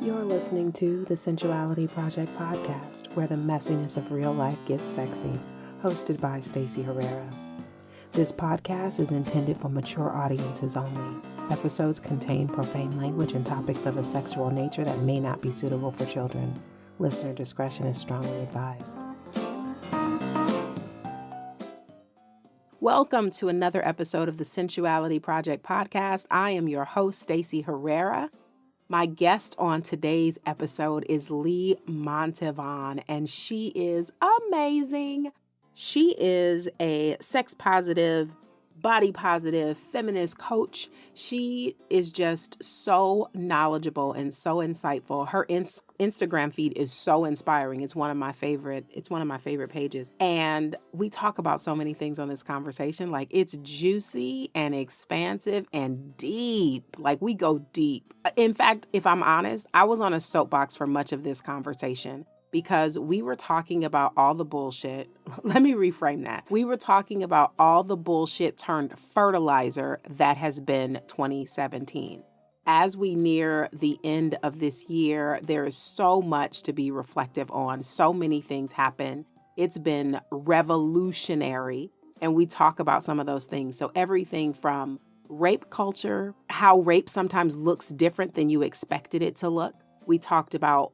You're listening to the Sensuality Project podcast, where the messiness of real life gets sexy, hosted by Stacey Herrera. This podcast is intended for mature audiences only. Episodes contain profane language and topics of a sexual nature that may not be suitable for children. Listener discretion is strongly advised. Welcome to another episode of the Sensuality Project podcast. I am your host, Stacey Herrera. My guest on today's episode is Leigh Montavon, and she is amazing. She is a sex positive, body positive, feminist coach. She is just so knowledgeable and so insightful. Her Instagram feed is so inspiring. It's one of my favorite pages. And we talk about so many things on this conversation. Like, it's juicy and expansive and deep. Like, we go deep. In fact, if I'm honest, I was on a soapbox for much of this conversation, because we were talking about all the bullshit. Let me reframe that. We were talking about all the bullshit turned fertilizer that has been 2017. As we near the end of this year, there is so much to be reflective on. So many things happen. It's been revolutionary, and we talk about some of those things. So everything from rape culture, how rape sometimes looks different than you expected it to look. We talked about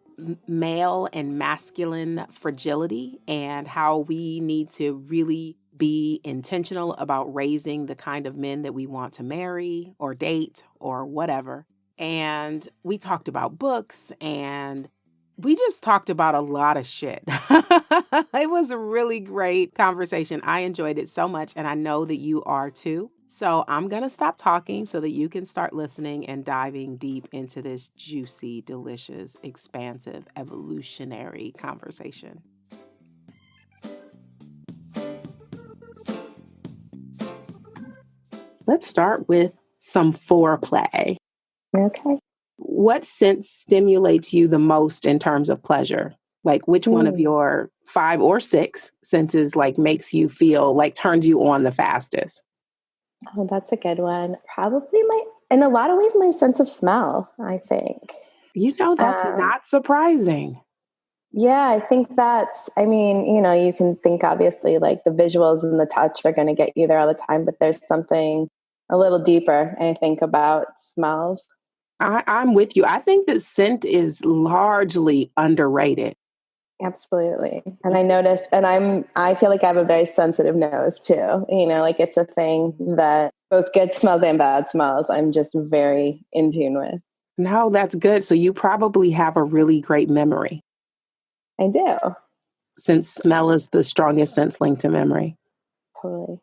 male and masculine fragility and how we need to really be intentional about raising the kind of men that we want to marry or date or whatever. And we talked about books, and we just talked about a lot of shit. It was a really great conversation. I enjoyed it so much, and I know that you are too. So I'm going to stop talking so that you can start listening and diving deep into this juicy, delicious, expansive, evolutionary conversation. Let's start with some foreplay. Okay. What sense stimulates you the most in terms of pleasure? Like, which one of your 5 or 6 senses makes you feel turns you on the fastest? Oh, that's a good one. Probably in a lot of ways, my sense of smell, I think. That's not surprising. Yeah, I think you can think obviously the visuals and the touch are going to get you there all the time, but there's something a little deeper, I think, about smells. I'm with you. I think that scent is largely underrated. Absolutely. And I noticed, and I feel like I have a very sensitive nose too. It's a thing that both good smells and bad smells, I'm just very in tune with. No, that's good. So you probably have a really great memory. I do. Since smell is the strongest sense linked to memory. Totally.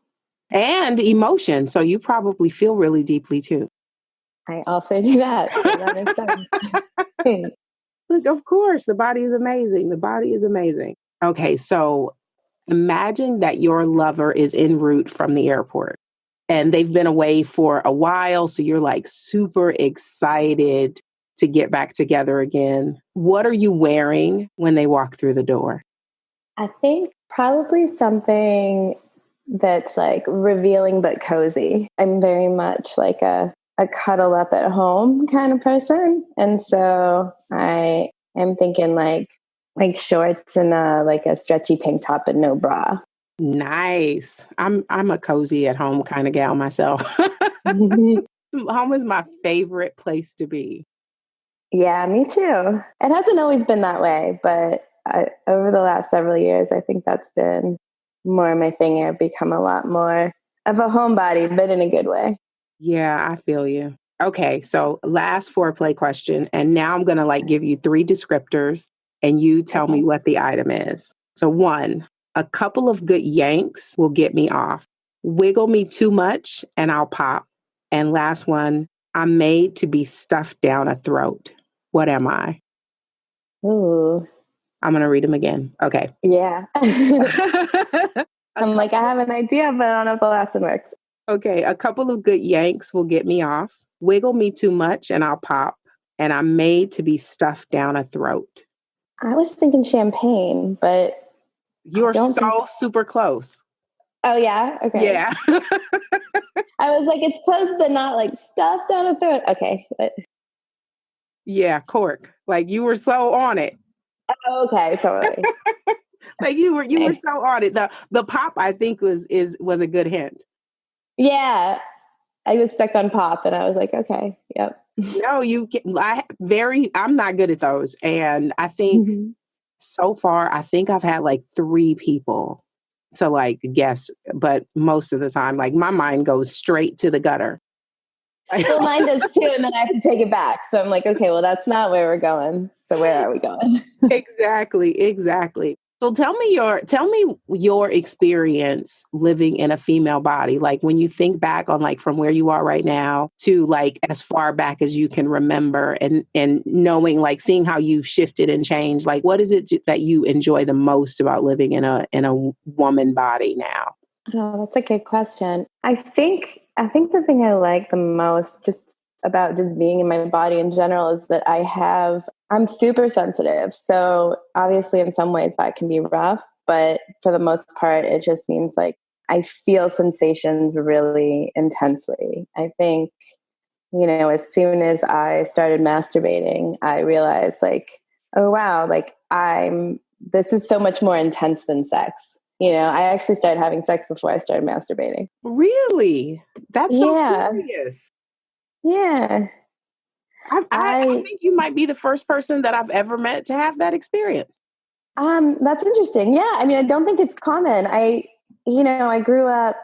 And emotion. So you probably feel really deeply too. I also do that. So that makes sense. Look, of course, the body is amazing. The body is amazing. Okay, so imagine that your lover is en route from the airport and they've been away for a while. So you're super excited to get back together again. What are you wearing when they walk through the door? I think probably something that's revealing but cozy. I'm very much a cuddle up at home kind of person. And so I am thinking like shorts and a stretchy tank top and no bra. Nice. I'm a cozy at home kind of gal myself. Home is my favorite place to be. Yeah, me too. It hasn't always been that way, but over the last several years, I think that's been more my thing. I've become a lot more of a homebody, but in a good way. Yeah, I feel you. Okay, so last foreplay question. And now I'm going to give you 3 descriptors and you tell me what the item is. So 1, a couple of good yanks will get me off. Wiggle me too much and I'll pop. And last one, I'm made to be stuffed down a throat. What am I? Ooh. I'm going to read them again. Okay. Yeah. I have an idea, but I don't know if the last one works. Okay, a couple of good yanks will get me off. Wiggle me too much and I'll pop. And I'm made to be stuffed down a throat. I was thinking champagne, but you're so super close. Oh, yeah? Okay. Yeah. I was it's close, but not stuffed down a throat. Okay. But Yeah, cork. Like you were so on it. Oh, okay, totally. Like you were Okay. so on it. The pop I think was a good hint. Yeah, I was stuck on pop, and I was like, okay, yep. No, I'm not good at those. And I think Mhm. so far, I think I've had like 3 people to like guess, but most of the time, like my mind goes straight to the gutter. Well, mine does too, and then I have to take it back. So I'm like, okay, well, that's not where we're going. So where are we going? Exactly, exactly. So tell me your experience living in a female body. Like when you think back on like from where you are right now to like as far back as you can remember and knowing like seeing how you've shifted and changed. Like what is it that you enjoy the most about living in a woman body now? Oh, that's a good question. I think the thing I like the most just about just being in my body in general is that I'm super sensitive. So obviously in some ways that can be rough, but for the most part it just means like I feel sensations really intensely. I think, as soon as I started masturbating, I realized like, oh wow, like this is so much more intense than sex. I actually started having sex before I started masturbating. Really? That's so Yeah. curious. Yeah. I I think you might be the first person that I've ever met to have that experience. That's interesting. Yeah. I mean, I don't think it's common. I grew up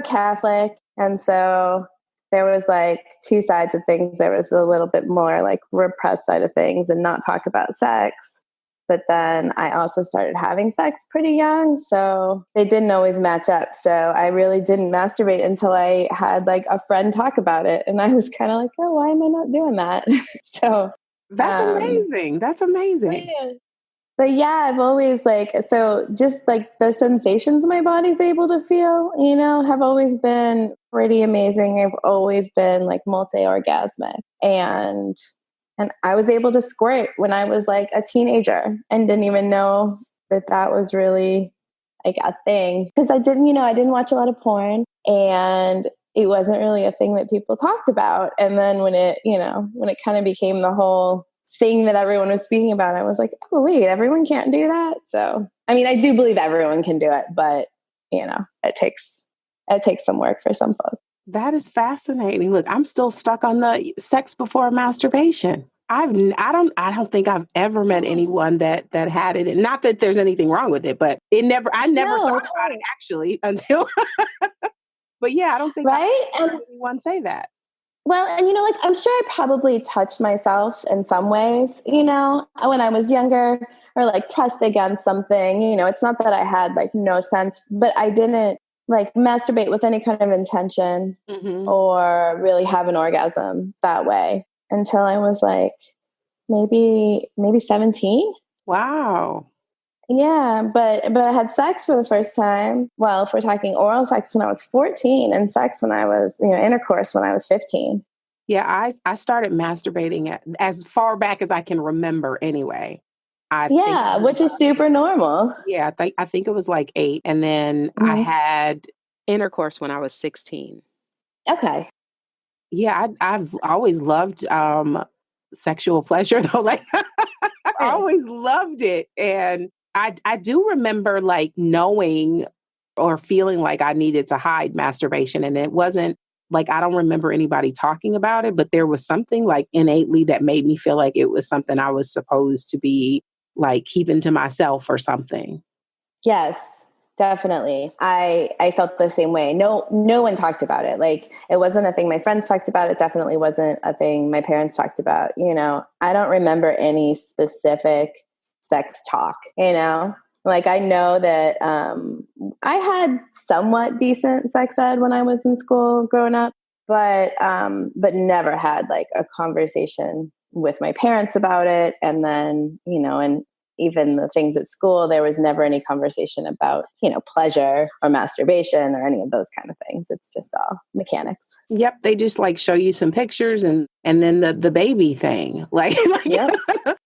Catholic, and so there was like two sides of things. There was a little bit more like repressed side of things and not talk about sex. But then I also started having sex pretty young, so they didn't always match up. So I really didn't masturbate until I had like a friend talk about it, and I was kind of like, oh, why am I not doing that? so, That's um, amazing. That's amazing. yeah. But yeah, I've always like, so just like the sensations my body's able to feel, have always been pretty amazing. I've always been like multi-orgasmic, and I was able to squirt when I was like a teenager and didn't even know that that was really like a thing, because I didn't watch a lot of porn, and it wasn't really a thing that people talked about. And then when it kind of became the whole thing that everyone was speaking about, I was like, oh wait, everyone can't do that. So I mean, I do believe everyone can do it, but it takes some work for some folks. That is fascinating. Look, I'm still stuck on the sex before masturbation. I don't think I've ever met anyone that had it. And not that there's anything wrong with it, but I never thought No, about it totally. actually until but yeah, I don't think I've Right. ever And heard anyone say that. well, and like I'm sure I probably touched myself in some ways, when I was younger, or like pressed against something. It's not that I had like no sense, but I didn't like masturbate with any kind of intention Hmm. or really have an orgasm that way until I was like maybe 17. Wow. Yeah, but I had sex for the first time. Well, if we're talking oral sex, when I was 14, and sex when I was, intercourse when I was 15. Yeah, I started masturbating as far back as I can remember anyway. I think it Yeah, was which is super normal. yeah, I think it was like 8 and then I Mhm. had intercourse when I was 16. Okay. Yeah, I've always loved sexual pleasure though. Like I Right. always loved it. And I do remember like knowing or feeling like I needed to hide masturbation. And it wasn't like I don't remember anybody talking about it, but there was something like innately that made me feel like it was something I was supposed to be like keeping to myself or something. Yes, definitely. I felt the same way. No one talked about it. Like it wasn't a thing my friends talked about. It definitely wasn't a thing my parents talked about. I don't remember any specific sex talk. Like I know that I had somewhat decent sex ed when I was in school growing up, but never had like a conversation with my parents about it. And then and even the things at school, there was never any conversation about, pleasure or masturbation or any of those kind of things. It's just all mechanics. Yep, they just like show you some pictures and then the baby thing. Like Yep.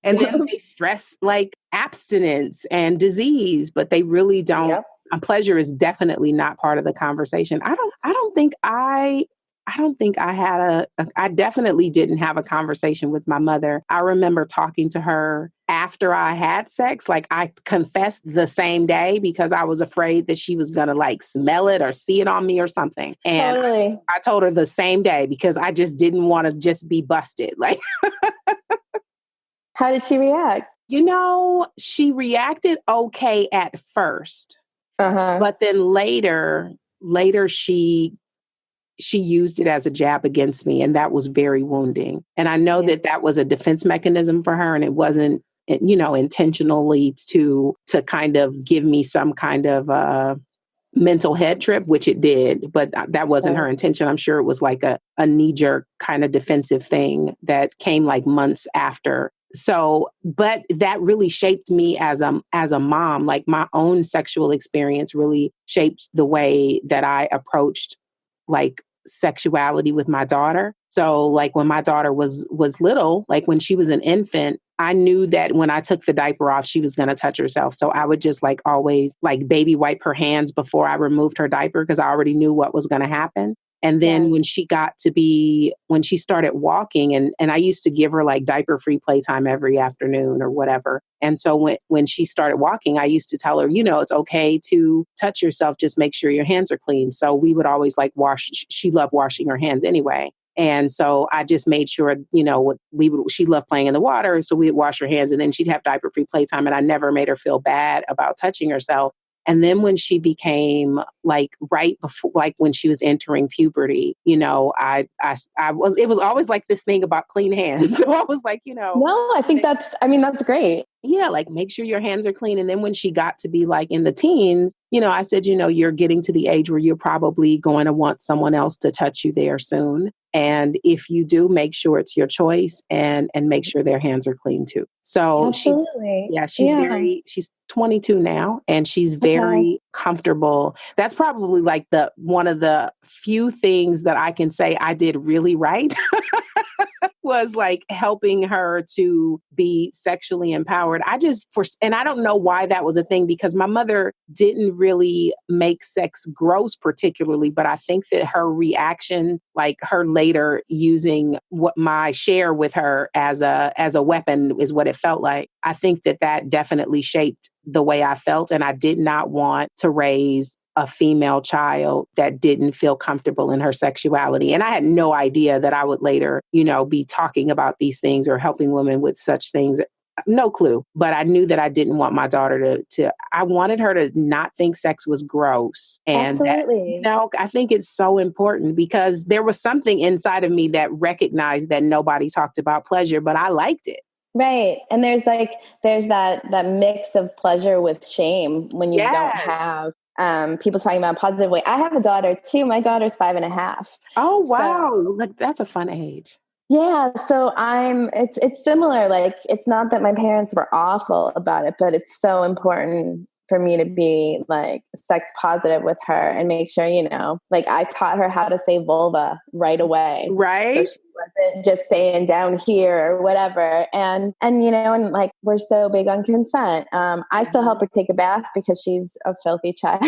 and then they stress like abstinence and disease, but they really don't Yep. pleasure is definitely not part of the conversation. I don't think I I don't think I had I definitely didn't have a conversation with my mother. I remember talking to her after I had sex. Like I confessed the same day because I was afraid that she was going to like smell it or see it on me or something. And Totally. I told her the same day because I just didn't want to just be busted. Like, how did she react? She reacted okay at first, but then later she used it as a jab against me, and that was very wounding. And I know that was a defense mechanism for her, and it wasn't, intentionally to kind of give me some kind of mental head trip, which it did, but that wasn't her intention. I'm sure it was like a knee-jerk kind of defensive thing that came like months after. So, but that really shaped me as a mom. Like my own sexual experience really shaped the way that I approached like sexuality with my daughter. So like when my daughter was little, like when she was an infant, I knew that when I took the diaper off, she was going to touch herself. So I would just like always like baby wipe her hands before I removed her diaper because I already knew what was going to happen. And then when she started walking, and I used to give her like diaper-free playtime every afternoon or whatever. And so when she started walking, I used to tell her, it's okay to touch yourself. Just make sure your hands are clean. So we would always like wash. She loved washing her hands anyway. And so I just made sure, she loved playing in the water. So we'd wash her hands and then she'd have diaper-free playtime. And I never made her feel bad about touching herself. And then when she became like right before, like when she was entering puberty, it was always like this thing about clean hands. So I was like, No, I think that's great. Yeah, like make sure your hands are clean. And then when she got to be like in the teens, I said, you're getting to the age where you're probably going to want someone else to touch you there soon. And if you do, make sure it's your choice and make sure their hands are clean too. So absolutely. she's 22 now and she's very comfortable. That's probably like one of the few things that I can say I did really right. Was like helping her to be sexually empowered. And I don't know why that was a thing because my mother didn't really make sex gross particularly, but I think that her reaction, like her later using what my share with her as a weapon is what it felt like. I think that definitely shaped the way I felt. And I did not want to raise a female child that didn't feel comfortable in her sexuality. And I had no idea that I would later, be talking about these things or helping women with such things. No clue. But I knew that I didn't want my daughter I wanted her to not think sex was gross. And absolutely. I think it's so important because there was something inside of me that recognized that nobody talked about pleasure, but I liked it. Right. And there's that mix of pleasure with shame when you don't have people talking about a positive way. I have a daughter too. My daughter's 5.5. Oh, wow. Look, that's a fun age. Yeah. So it's similar. Like, it's not that my parents were awful about it, but it's so important for me to be like sex positive with her and make sure, like I taught her how to say vulva right away. Right. So she wasn't just saying down here or whatever. And like we're so big on consent. I still help her take a bath because she's a filthy child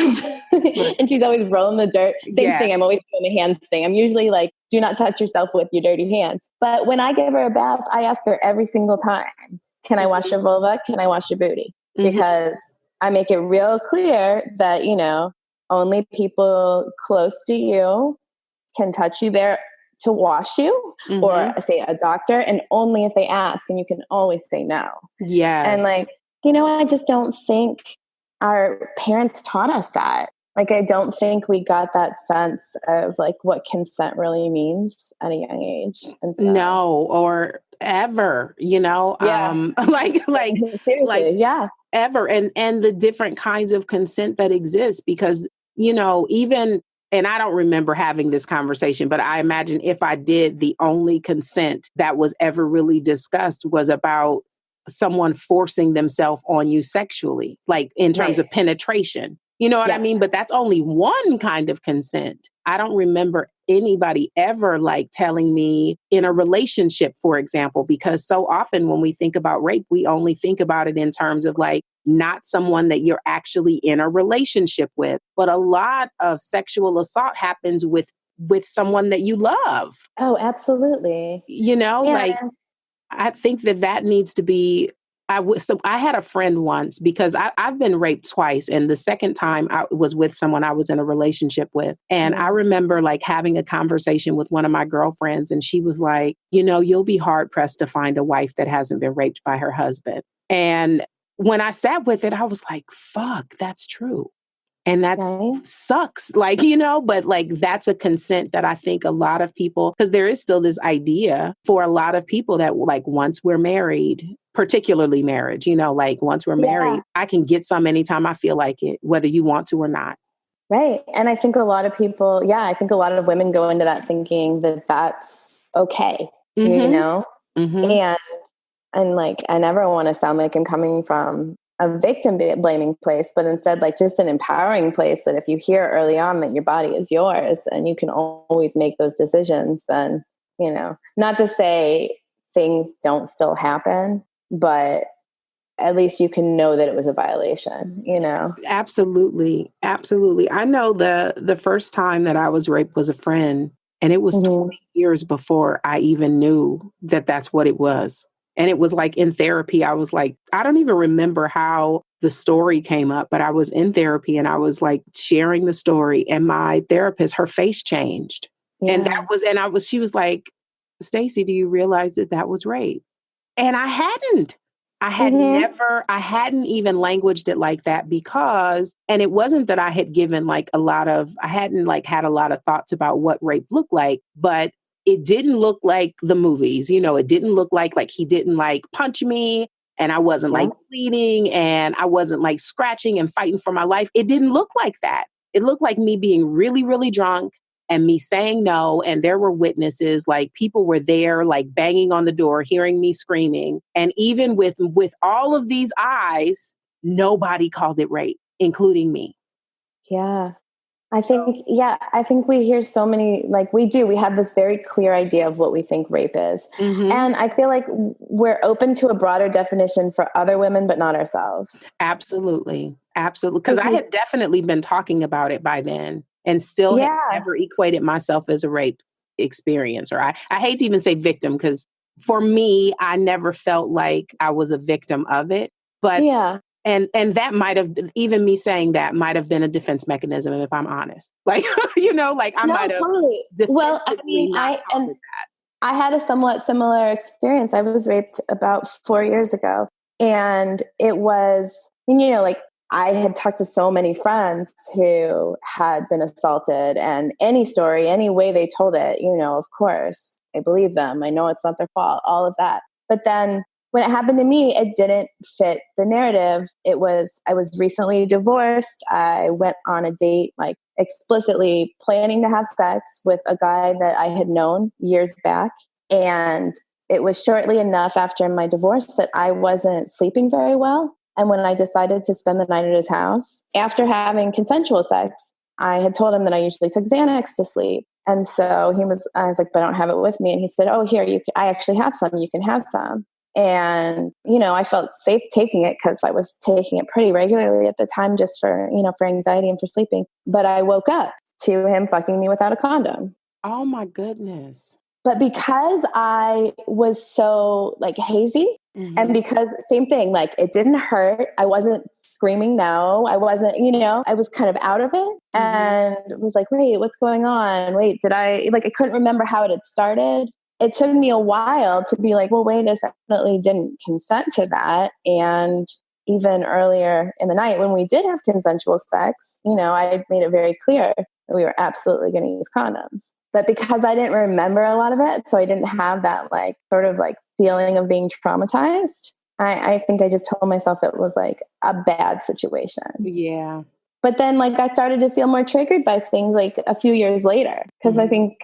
and she's always rolling the dirt. Same thing. I'm always doing the hands thing. I'm usually like, do not touch yourself with your dirty hands. But when I give her a bath, I ask her every single time, can I wash your vulva? Can I wash your booty? Because I make it real clear that, only people close to you can touch you there to wash you or say a doctor, and only if they ask, and you can always say no. Yeah. And like, I just don't think our parents taught us that. Like, I don't think we got that sense of like what consent really means at a young age. And so, no, or ever, like ever. And the different kinds of consent that exist because, even, and I don't remember having this conversation, but I imagine if I did, the only consent that was ever really discussed was about someone forcing themselves on you sexually, like in terms of penetration. You know what I mean? But that's only one kind of consent. I don't remember anybody ever like telling me in a relationship, for example, because so often when we think about rape, we only think about it in terms of like not someone that you're actually in a relationship with. But a lot of sexual assault happens with someone that you love. Oh, absolutely. Like, I think that needs to be. So I had a friend once because I've been raped twice. And the second time I was with someone I was in a relationship with. And I remember like having a conversation with one of my girlfriends. And she was like, you'll be hard pressed to find a wife that hasn't been raped by her husband. And when I sat with it, I was like, fuck, that's true. And that sucks, but like that's a consent that I think a lot of people, because there is still this idea for a lot of people that like once we're married, particularly marriage, like once we're married, I can get some anytime I feel like it, whether you want to or not. Right. And I think a lot of people, I think a lot of women go into that thinking that that's okay, Mm-hmm. And like, I never want to sound like I'm coming from a victim blaming place, but instead like just an empowering place that if you hear early on that your body is yours and you can always make those decisions, then, not to say things don't still happen, but at least you can know that it was a violation, Absolutely. Absolutely. I know the first time that I was raped was a friend, and it was 20 years before I even knew that that's what it was. And it was like in therapy, I was like, I don't even remember how the story came up, but I was in therapy and I was like sharing the story, and my therapist, her face changed. Yeah. And she was like, Stacey, do you realize that was rape? And I hadn't. I hadn't even languaged it like that and it wasn't that I had given like I hadn't like had a lot of thoughts about what rape looked like, but it didn't look like the movies. It didn't look like he didn't like punch me, and I wasn't like bleeding, and I wasn't like scratching and fighting for my life. It didn't look like that. It looked like me being really, really drunk and me saying no. And there were witnesses, like people were there, like banging on the door, hearing me screaming. And even with all of these eyes, nobody called it rape, including me. Yeah. I think we hear so many, like we have this very clear idea of what we think rape is. Mm-hmm. And I feel like we're open to a broader definition for other women, but not ourselves. Absolutely. Absolutely. Because I had definitely been talking about it by then and still had never equated myself as a rape experience. Or I hate to even say victim, because for me, I never felt like I was a victim of it. But And that might have, even me saying that might have been a defense mechanism, if I'm honest. Like, I might have. Totally. Well, I mean, I had a somewhat similar experience. I was raped about 4 years ago, and it was, like I had talked to so many friends who had been assaulted, and any story, any way they told it, of course, I believe them. I know it's not their fault, all of that. But then when it happened to me, it didn't fit the narrative. I was recently divorced. I went on a date, like explicitly planning to have sex with a guy that I had known years back. And it was shortly enough after my divorce that I wasn't sleeping very well. And when I decided to spend the night at his house, after having consensual sex, I had told him that I usually took Xanax to sleep. And so I was like, but I don't have it with me. And he said, oh, here, I actually have some. You can have some. And, I felt safe taking it because I was taking it pretty regularly at the time, just for, for anxiety and for sleeping. But I woke up to him fucking me without a condom. Oh my goodness. But because I was so like hazy, and because same thing, like it didn't hurt. I wasn't screaming no. I wasn't, I was kind of out of it and was like, wait, what's going on? Wait, I couldn't remember how it had started. It took me a while to be like, well, wait, I definitely didn't consent to that. And even earlier in the night when we did have consensual sex, I made it very clear that we were absolutely going to use condoms. But because I didn't remember a lot of it, so I didn't have that like sort of like feeling of being traumatized, I think I just told myself it was like a bad situation. Yeah. But then like I started to feel more triggered by things like a few years later, because I think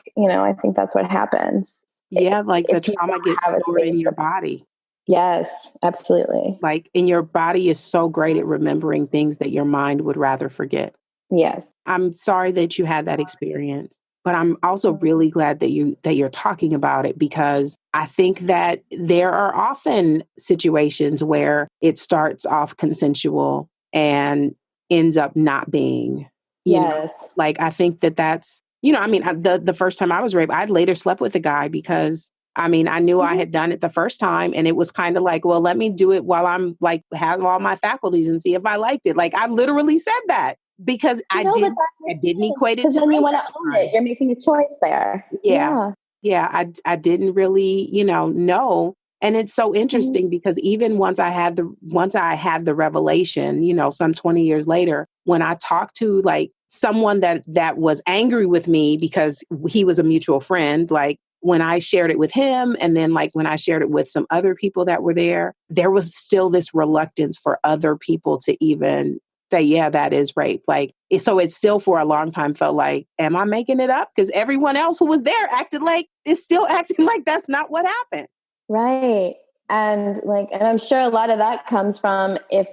that's what happens. Yeah, like the trauma gets stored in your body. Yes, absolutely. Like, and your body is so great at remembering things that your mind would rather forget. Yes. I'm sorry that you had that experience, but I'm also really glad that you're talking about it, because I think that there are often situations where it starts off consensual and ends up not being. You know? Like, I think that's I mean, the first time I was raped, I'd later slept with a guy because I mean, I knew I Mhm. had done it the first time and it was kind of like, well, let me do it while I'm like, have all my faculties and see if I liked it. Like I literally said that because But that I makes didn't sense equate it because to then you rape want at to the own it. time. You're making a choice there. Yeah. Yeah. Yeah. I didn't really, know. And it's so Mhm. interesting because even once I had the revelation, some 20 years later, when I talked to like someone that was angry with me because he was a mutual friend, like when I shared it with him and then like when I shared it with some other people that were there was still this reluctance for other people to even say, yeah, that is rape. Like, so it still for a long time felt like, am I making it up? Because everyone else who was there acted like, is still acting like that's not what happened. Right. And I'm sure a lot of that comes from if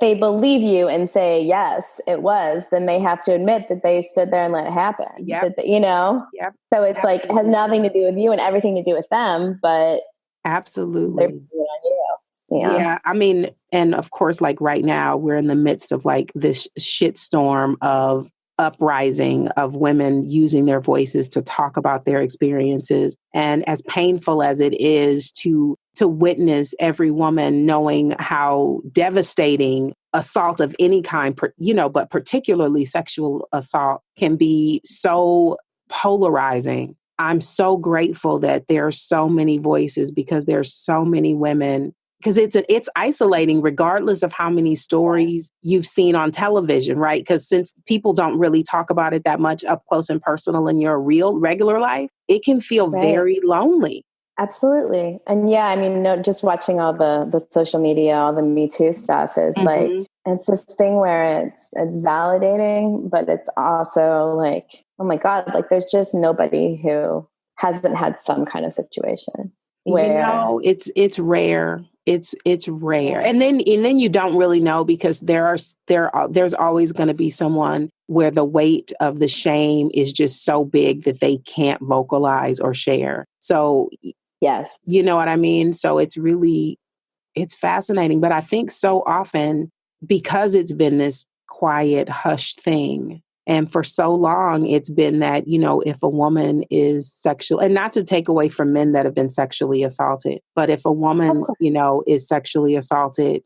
they believe you and say yes, it was, then they have to admit that they stood there and let it happen. Yep. Yep. So it's like it has Absolutely. nothing to do with you and everything to do with them, but they're Absolutely. putting it on you. Yeah. Yeah. I mean, and of course, like right now, we're in the midst of like this shitstorm of uprising of women using their voices to talk about their experiences. And as painful as it is to witness every woman knowing how devastating assault of any kind, but particularly sexual assault can be so polarizing. I'm so grateful that there are so many voices because there's so many women because it's isolating regardless of how many stories you've seen on television, right? Because since people don't really talk about it that much up close and personal in your real regular life, it can feel Right. very lonely. Absolutely. And yeah, I mean, no, just watching all the social media, all the Me Too stuff is like, Hmm. it's this thing where it's validating, but it's also like, oh my God, like there's just nobody who hasn't had some kind of situation where, It's rare. It's rare. And then you don't really know because there's always going to be someone where the weight of the shame is just so big that they can't vocalize or share. So yes. you know what I mean? So it's fascinating, but I think so often because it's been this quiet, hushed thing, and for so long, it's been that, if a woman is sexual, and not to take away from men that have been sexually assaulted, but if a Of woman, course. is sexually assaulted,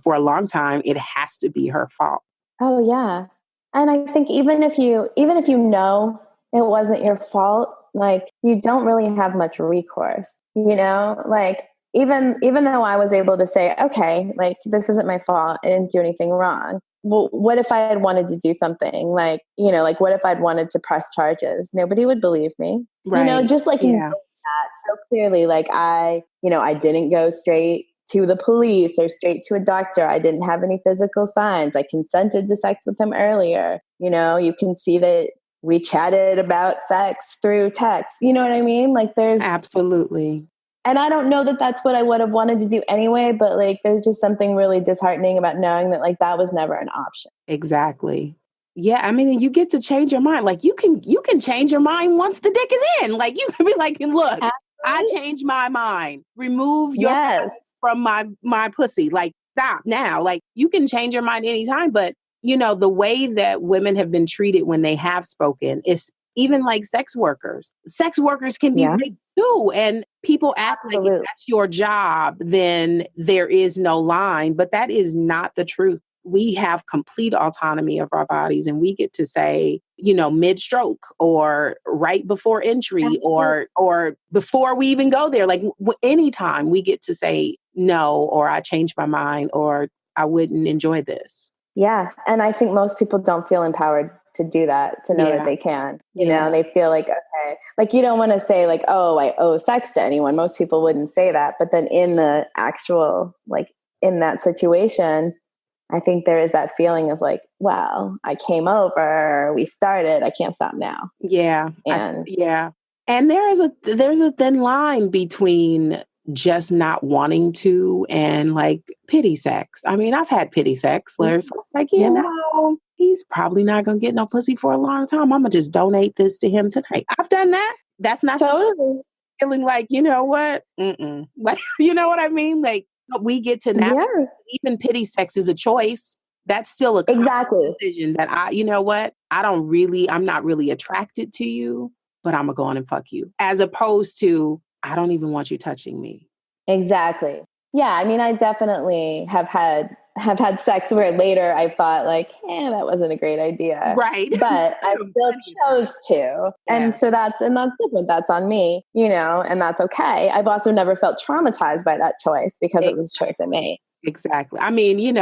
for a long time, it has to be her fault. Oh yeah. And I think even if you know it wasn't your fault, like you don't really have much recourse, Like even though I was able to say, okay, like this isn't my fault. I didn't do anything wrong. Well, what if I had wanted to do something like what if I'd wanted to press charges? Nobody would believe me. Right. Just like knowing Yeah. that so clearly, like I didn't go straight to the police or straight to a doctor. I didn't have any physical signs. I consented to sex with him earlier. You can see that we chatted about sex through text. You know what I mean? Like Absolutely. and I don't know that that's what I would have wanted to do anyway, but like there's just something really disheartening about knowing that like that was never an option. Exactly. Yeah, I mean, and you get to change your mind. Like you can change your mind once the dick is in. Like you can be like, look, I Actually, changed my mind. Remove your yes. hands from my pussy. Like stop now. Like you can change your mind anytime. But the way that women have been treated when they have spoken is even like sex workers. Sex workers can be Yeah. raped too. And people act like if Absolutely. that's your job, then there is no line. But that is not the truth. We have complete autonomy of our bodies and we get to say, mid stroke or right before entry Absolutely. or before we even go there. Like anytime we get to say no, or I changed my mind, or I wouldn't enjoy this. Yeah. And I think most people don't feel empowered to do that, to know that Yeah. they can. Yeah. They feel like, okay, like you don't want to say, like, oh, I owe sex to anyone. Most people wouldn't say that. But then in the actual, like, in that situation, I think there is that feeling of like, wow, I came over, we started, I can't stop now. Yeah. And Yeah. And there's a thin line between just not wanting to and like pity sex. I mean, I've had pity sex where it's like, yeah, he's probably not gonna get no pussy for a long time. I'm gonna just donate this to him tonight. I've done that. That's not the totally. feeling like, you know what? Mm-mm. Like, you know what I mean? Like we get to now, Yeah. even pity sex is a choice. That's still a conscious Exactly. decision that you know what? I'm not really attracted to you, but I'm gonna go on and fuck you. As opposed to, I don't even want you touching me. Exactly. Yeah. I mean, I definitely have had sex where later I thought like, that wasn't a great idea. Right. But I still chose to. Yeah. And so that's different. That's on me, and that's okay. I've also never felt traumatized by that choice because it was a choice I made. Exactly. I mean,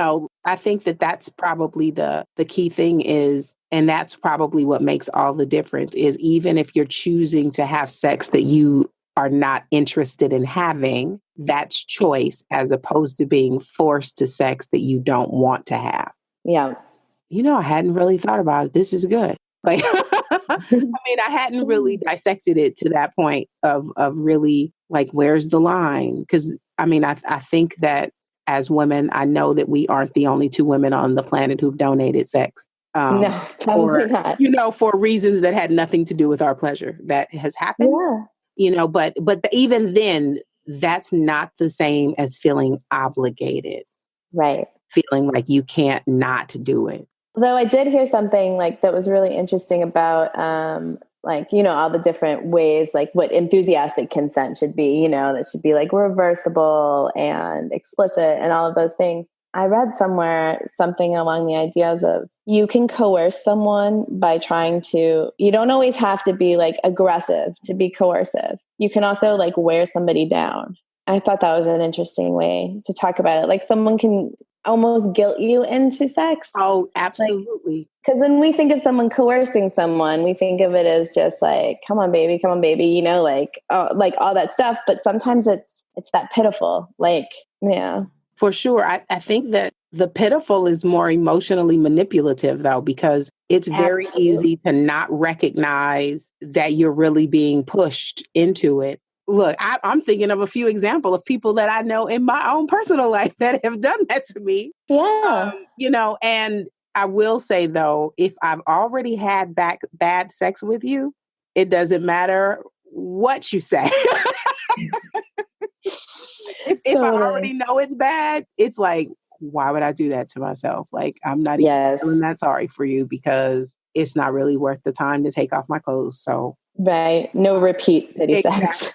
I think that that's probably the key thing is, and that's probably what makes all the difference is even if you're choosing to have sex that you are not interested in having, that's choice as opposed to being forced to sex that you don't want to have. Yeah. I hadn't really thought about it. This is good. Like, I mean, I hadn't really dissected it to that point of really like, where's the line? Because I mean, I think that as women, I know that we aren't the only two women on the planet who've donated sex. No, probably Or, not. for reasons that had nothing to do with our pleasure. That has happened, Yeah. but even then, that's not the same as feeling obligated. Right. Feeling like you can't not do it. Though I did hear something like that was really interesting about all the different ways like what enthusiastic consent should be, that should be like reversible and explicit and all of those things. I read somewhere something along the ideas of you can coerce someone by you don't always have to be like aggressive to be coercive. You can also like wear somebody down. I thought that was an interesting way to talk about it. Like someone can almost guilt you into sex. Oh, absolutely. Because when we think of someone coercing someone, we think of it as just like, come on, baby, like all that stuff. But sometimes it's that pitiful, like, yeah. For sure. I think that the pitiful is more emotionally manipulative, though, because it's very easy to not recognize that you're really being pushed into it. Look, I'm thinking of a few examples of people that I know in my own personal life that have done that to me. Yeah. And I will say, though, if I've already had bad sex with you, it doesn't matter what you say. If I already know it's bad, it's like, why would I do that to myself? Like, I'm not even feeling that sorry for you because it's not really worth the time to take off my clothes. So, right. No repeat pity sex.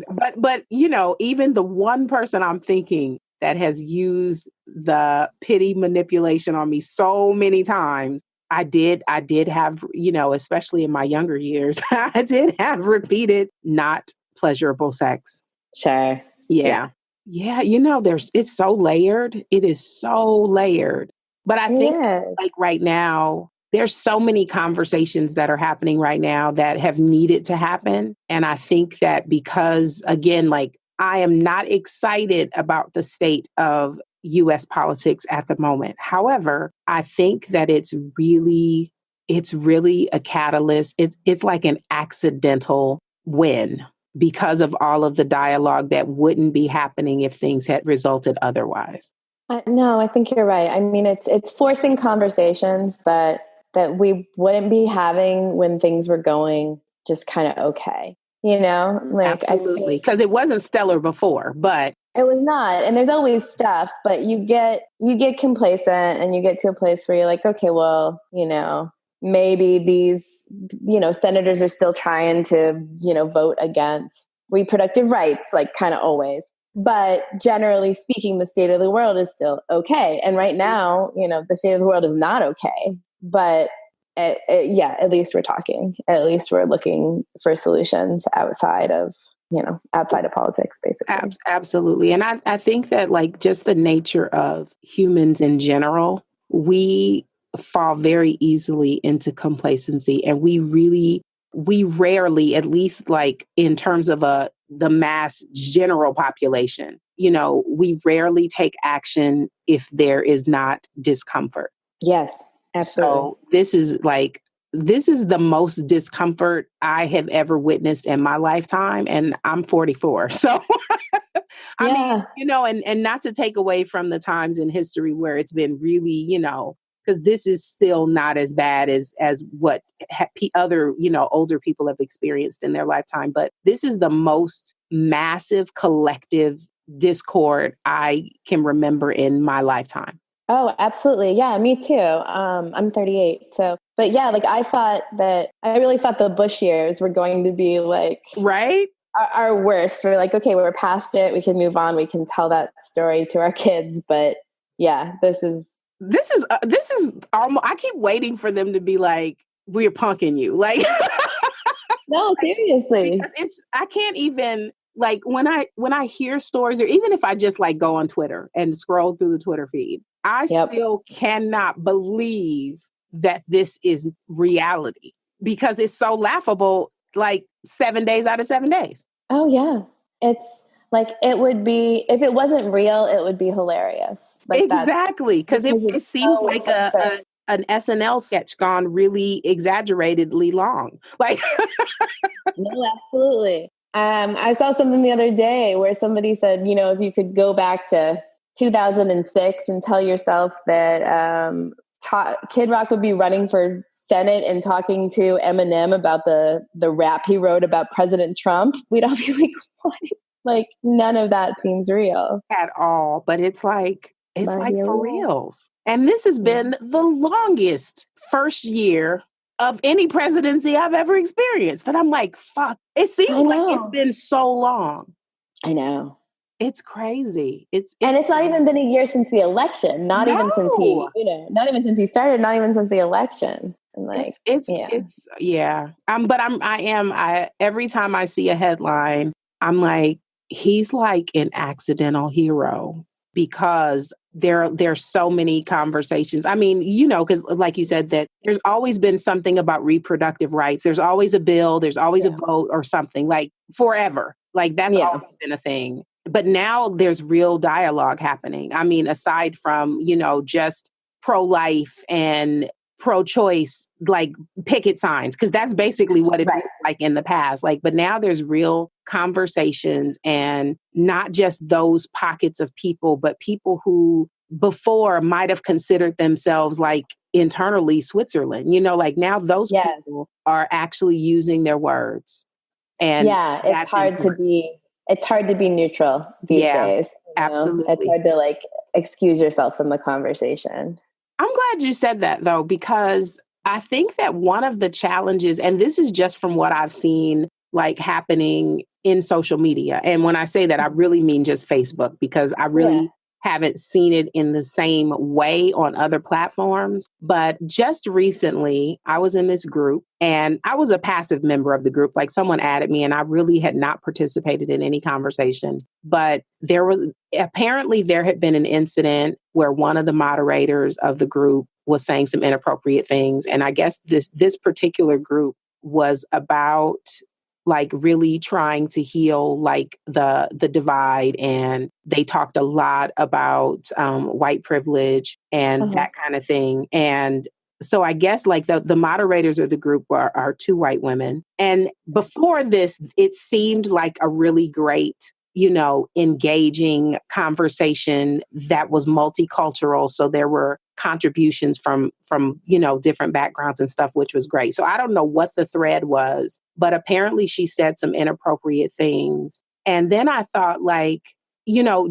But even the one person I'm thinking that has used the pity manipulation on me so many times, I did have, especially in my younger years, I did have repeated, not pleasurable sex. Sure. Yeah. Yeah, it's so layered. It is so layered. But I think like right now, there's so many conversations that are happening right now that have needed to happen. And I think that because, again, like I am not excited about the state of US politics at the moment. However, I think that it's really a catalyst. It's like an accidental win because of all of the dialogue that wouldn't be happening if things had resulted otherwise. No, I think you're right. I mean, it's forcing conversations that we wouldn't be having when things were going just kind of okay. Like Absolutely, because it wasn't stellar before, but it was not. And there's always stuff, but you get complacent and you get to a place where you're like, okay, well, maybe these, senators are still trying to, vote against reproductive rights, like kind of always. But generally speaking, the state of the world is still okay. And right now, the state of the world is not okay. But at least we're talking. At least we're looking for solutions outside of politics, basically. Absolutely. And I think that like just the nature of humans in general, we fall very easily into complacency, and we rarely, at least like in terms of the mass general population, we rarely take action if there is not discomfort. Yes, absolutely. So this is the most discomfort I have ever witnessed in my lifetime, and I'm 44. So I mean, and not to take away from the times in history where it's been really, because this is still not as bad as what other, older people have experienced in their lifetime. But this is the most massive collective discord I can remember in my lifetime. Oh, absolutely. Yeah, me too. I'm 38. So, but yeah, like I really thought the Bush years were going to be like Right? our worst. We're like, okay, we're past it. We can move on. We can tell that story to our kids. But yeah, This is almost, I keep waiting for them to be like, we're punking you. Like, no, seriously. because I can't even, like, when I hear stories, or even if I just like go on Twitter and scroll through the Twitter feed, I Yep. still cannot believe that this is reality, because it's so laughable, like 7 days out of 7 days. Oh yeah. It's like it would be if it wasn't real, it would be hilarious. Like that's Exactly, because because it it's seems so like absurd. an SNL sketch gone really exaggeratedly long. Like, No, absolutely. I saw something the other day where somebody said, if you could go back to 2006 and tell yourself that Kid Rock would be running for Senate and talking to Eminem about the rap he wrote about President Trump, we'd all be like, what? Like none of that seems real. at all, but it's But like here for we are. reals. And this has Yeah. been the longest first year of any presidency I've ever experienced. That I'm like, fuck. It I seems like it's know. been so long. I know. It's crazy. And It's it's not even been a year since the election. no. Not even since he started, not even since the election. And like, yeah. It's yeah. But I every time I see a headline, I'm like, he's like an accidental hero, because there's so many conversations. I mean, because like you said, that there's always been something about reproductive rights. There's always a bill, there's always a Yeah. vote or something, like forever. Like that's Yeah. always been a thing. But now there's real dialogue happening. I mean, aside from, just pro-life and pro-choice, like picket signs, because that's basically what it's Right. like in the past. Like, but now there's real conversations, and not just those pockets of people, but people who before might have considered themselves like internally Switzerland. Like now those Yeah. people are actually using their words, and Yeah. that's important. It's hard to be neutral these Yeah, days. It's absolutely. hard to like excuse yourself from the conversation. I'm glad you said that though, because I think that one of the challenges, and this is just from what I've seen like happening in social media. And when I say that, I really mean just Facebook, because I Yeah. really haven't seen it in the same way on other platforms. But just recently, I was in this group, and I was a passive member of the group. Like, someone added me, and I really had not participated in any conversation. But apparently there had been an incident where one of the moderators of the group was saying some inappropriate things. And I guess this particular group was about like really trying to heal like the divide, and they talked a lot about white privilege and Uh-huh. that kind of thing. And so I guess like the moderators of the group are two white women. And before this, it seemed like a really great, engaging conversation that was multicultural. So there were contributions from different backgrounds and stuff, which was great. So I don't know what the thread was, but apparently she said some inappropriate things. And then I thought, like,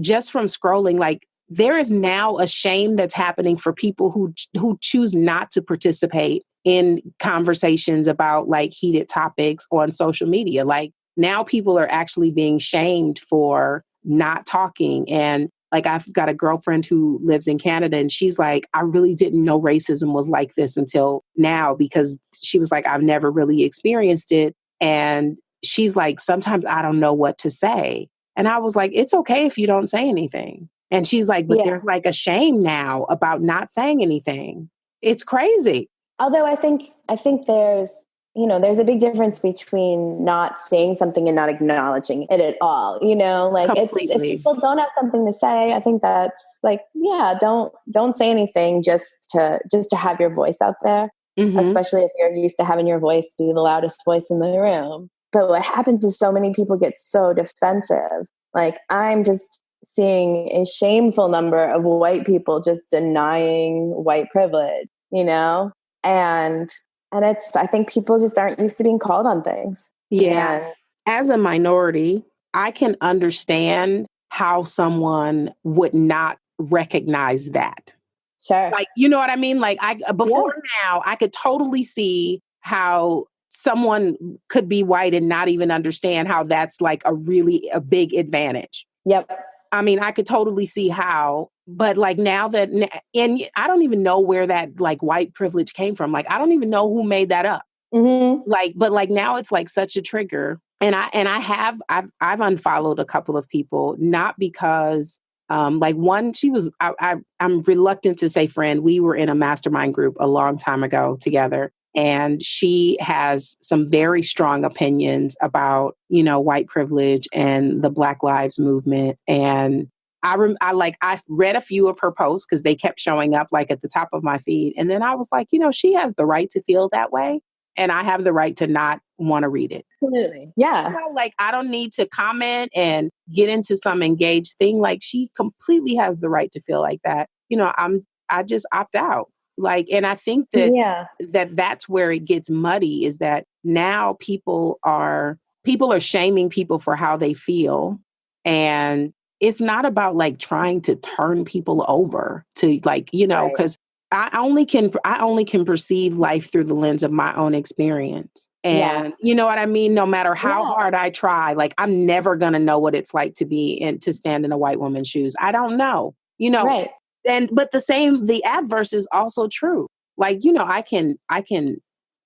just from scrolling, like, there is now a shame that's happening for people who choose not to participate in conversations about like heated topics on social media. Like, now people are actually being shamed for not talking. And like, I've got a girlfriend who lives in Canada, and she's like, I really didn't know racism was like this until now, because she was like, I've never really experienced it. And she's like, sometimes I don't know what to say. And I was like, it's okay if you don't say anything. And she's like, but Yeah. there's like a shame now about not saying anything. It's crazy. Although I think there's a big difference between not saying something and not acknowledging it at all. Like it's if Completely. people don't have something to say, I think that's like, yeah, don't say anything just to have your voice out there, Hmm. especially if you're used to having your voice be the loudest voice in the room. But what happens is so many people get so defensive. Like I'm just seeing a shameful number of white people just denying white privilege, and it's I think people just aren't used to being called on things. Yeah. And As a minority, I can understand how someone would not recognize that. Sure. Like, you know what I mean? Like before now, I could totally see how someone could be white and not even understand how that's like a big advantage. Yep. I mean, I could totally see how, but like now that, and I don't even know where that like white privilege came from. Like, I don't even know who made that up. Mm-hmm. Like, but like now it's like such a trigger. And I've unfollowed a couple of people, not because, like one, I'm reluctant to say friend. We were in a mastermind group a long time ago together. And she has some very strong opinions about, white privilege and the Black Lives Movement. And I've read a few of her posts because they kept showing up like at the top of my feed. And then I was like, she has the right to feel that way. And I have the right to not want to read it. Absolutely. Yeah. Like, I don't need to comment and get into some engaged thing. Like, she completely has the right to feel like that. I just opt out. Like, and I think that's where it gets muddy, is that now people are shaming people for how they feel. And it's not about like trying to turn people over to like, because I only can perceive life through the lens of my own experience. And you know what I mean? No matter how hard I try, like I'm never going to know what it's like to stand in a white woman's shoes. I don't know, Right. but the adverse is also true. Like, I can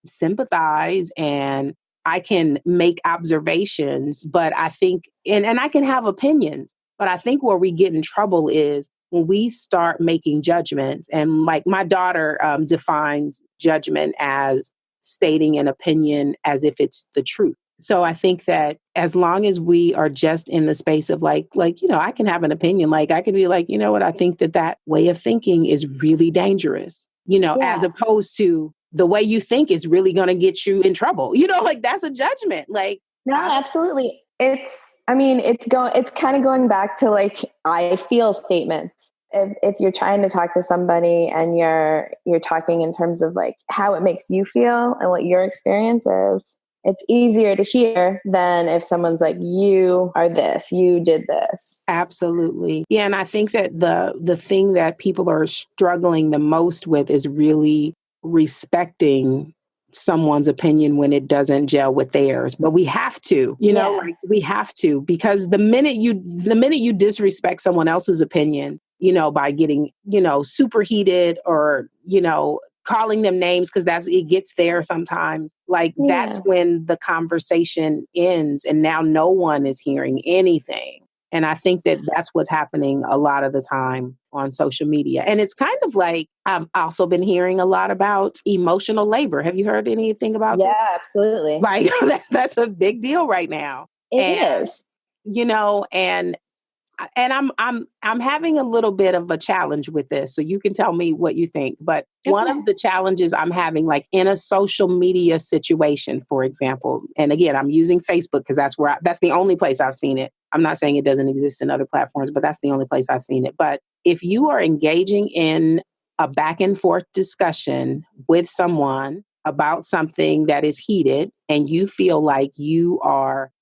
sympathize and I can make observations, but I think, and I can have opinions, but I think where we get in trouble is when we start making judgments. And like my daughter defines judgment as stating an opinion as if it's the truth. So I think that as long as we are just in the space of like, I can have an opinion. Like I can be like, you know what? I think that way of thinking is really dangerous, as opposed to the way you think is really going to get you in trouble. Like that's a judgment. Like, no, absolutely. It's kind of going back to like, I feel statements. If you're trying to talk to somebody and you're talking in terms of like how it makes you feel and what your experience is, it's easier to hear than if someone's like, you are this, you did this. Absolutely. Yeah. And I think that the thing that people are struggling the most with is really respecting someone's opinion when it doesn't gel with theirs. But we have to, like we have to, because the minute you disrespect someone else's opinion, by getting, super heated or, calling them names, because it gets there sometimes. Like that's when the conversation ends and now no one is hearing anything. And I think that that's what's happening a lot of the time on social media. And it's kind of like, I've also been hearing a lot about emotional labor. Have you heard anything about this? Yeah, absolutely. Like that's a big deal right now. It is. And I'm having a little bit of a challenge with this, so you can tell me what you think. But one of the challenges I'm having, like in a social media situation, for example, and again, I'm using Facebook because that's the only place I've seen it. I'm not saying it doesn't exist in other platforms, but that's the only place I've seen it. But if you are engaging in a back and forth discussion with someone about something that is heated and you feel like you are,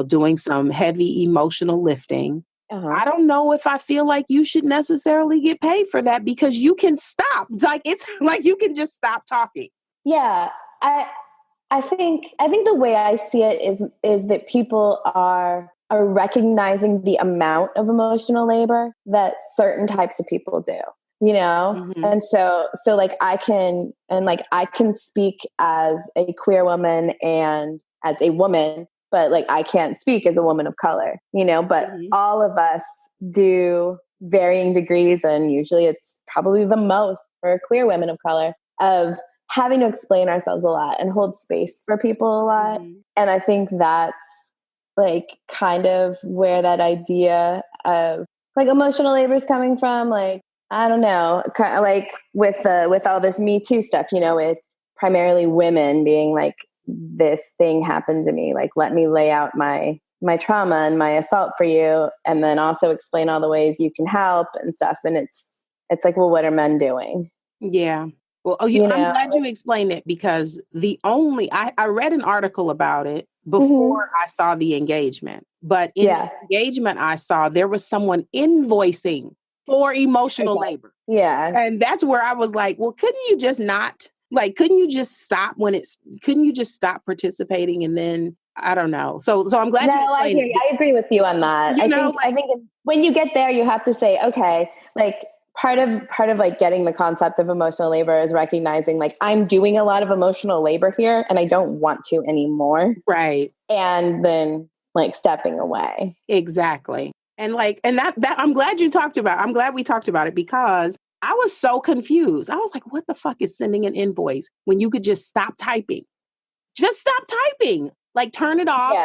doing some heavy emotional lifting, I don't know if I feel like you should necessarily get paid for that, because you can stop. Like it's like you can just stop talking. Yeah. I think the way I see it is that people are recognizing the amount of emotional labor that certain types of people do, And so like I can speak as a queer woman and as a woman, but like I can't speak as a woman of color, but all of us do varying degrees, and usually it's probably the most for queer women of color, of having to explain ourselves a lot and hold space for people a lot. And I think that's like kind of where that idea of like emotional labor is coming from. Like, I don't know, kind of like with all this Me Too stuff, it's primarily women being like, this thing happened to me. Like, let me lay out my trauma and my assault for you. And then also explain all the ways you can help and stuff. And it's like, well, what are men doing? Yeah. Well, I'm glad you explained it, because I read an article about it before I saw the engagement. But in the engagement I saw, there was someone invoicing for emotional labor. Yeah. And that's where I was like, well, couldn't you just stop participating? And then I don't know. So I'm glad you I explained hear you. I agree with you on that. I think when you get there, you have to say, okay, like part of like getting the concept of emotional labor is recognizing like I'm doing a lot of emotional labor here and I don't want to anymore. Right. And then like stepping away. Exactly. And that I'm glad we talked about it because I was so confused. I was like, what the fuck is sending an invoice when you could just stop typing? Just stop typing. Like turn it off,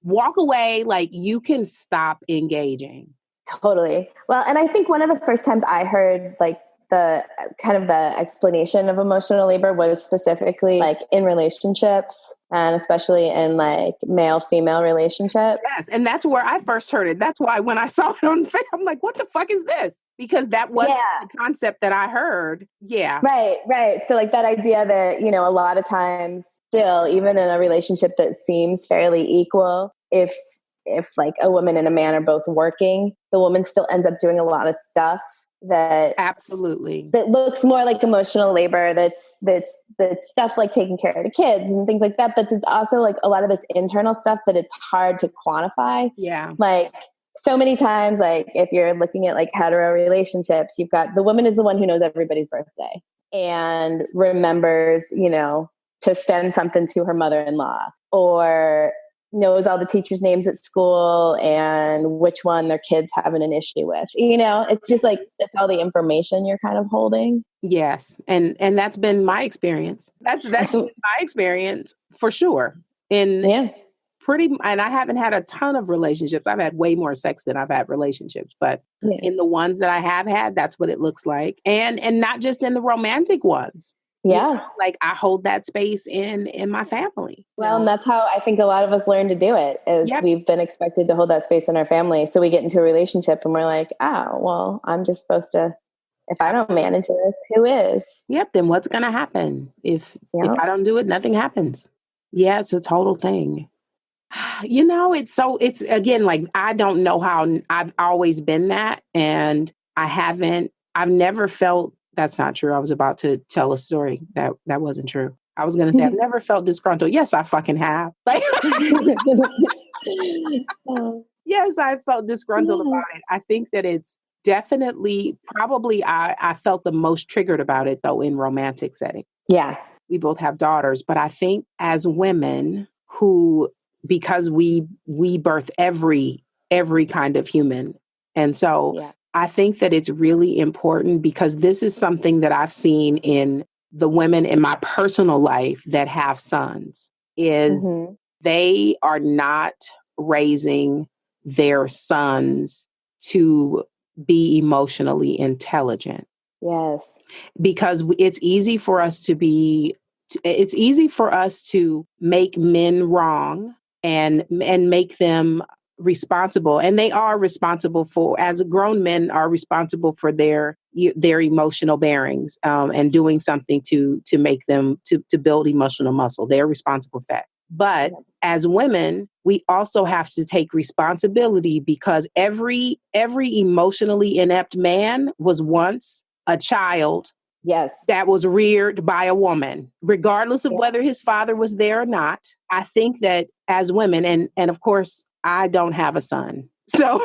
walk away, like you can stop engaging. Totally. Well, and I think one of the first times I heard like the kind of the explanation of emotional labor was specifically like in relationships and especially in like male-female relationships. Yes. And that's where I first heard it. That's why when I saw it on Facebook, I'm like, what the fuck is this? Because that wasn't the concept that I heard. Yeah. Right. So like that idea that, you know, a lot of times still, even in a relationship that seems fairly equal, if like a woman and a man are both working, the woman still ends up doing a lot of stuff that looks more like emotional labor. That's stuff like taking care of the kids and things like that. But it's also like a lot of this internal stuff that it's hard to quantify. Yeah. Like so many times, like if you're looking at like hetero relationships, you've got the woman is the one who knows everybody's birthday and remembers, you know, to send something to her mother-in-law or knows all the teachers' names at school and which one their kids having an issue with. You know, it's just like, it's all the information you're kind of holding. Yes. And that's been my experience. That's been my experience for sure. And I haven't had a ton of relationships. I've had way more sex than I've had relationships, but in the ones that I have had, that's what it looks like. And not just in the romantic ones. Yeah. You know, like I hold that space in my family. Well, and that's how I think a lot of us learn to do it is we've been expected to hold that space in our family. So we get into a relationship and we're like, oh, well, I'm just supposed to, if I don't manage this, who is? Yep. Then what's going to happen? If I don't do it, nothing happens. Yeah. It's a total thing. You know, it's again, like, I don't know how I've always been that. And I've never felt. That's not true. I was about to tell a story that wasn't true. I was going to say, I've never felt disgruntled. Yes, I fucking have. Like, yes, I felt disgruntled about it. I think that it's definitely, probably I felt the most triggered about it though in romantic setting. Yeah. We both have daughters, but I think as women because we birth every kind of human. And so I think that it's really important because this is something that I've seen in the women in my personal life that have sons is they are not raising their sons to be emotionally intelligent. Yes. Because it's easy for us to make men wrong and make them responsible, and they are responsible for, as grown men are responsible for their emotional bearings and doing something to make them to build emotional muscle. They're responsible for that. But as women, we also have to take responsibility because every emotionally inept man was once a child. Yes. That was reared by a woman, regardless of whether his father was there or not. I think that as women, and of course, I don't have a son. So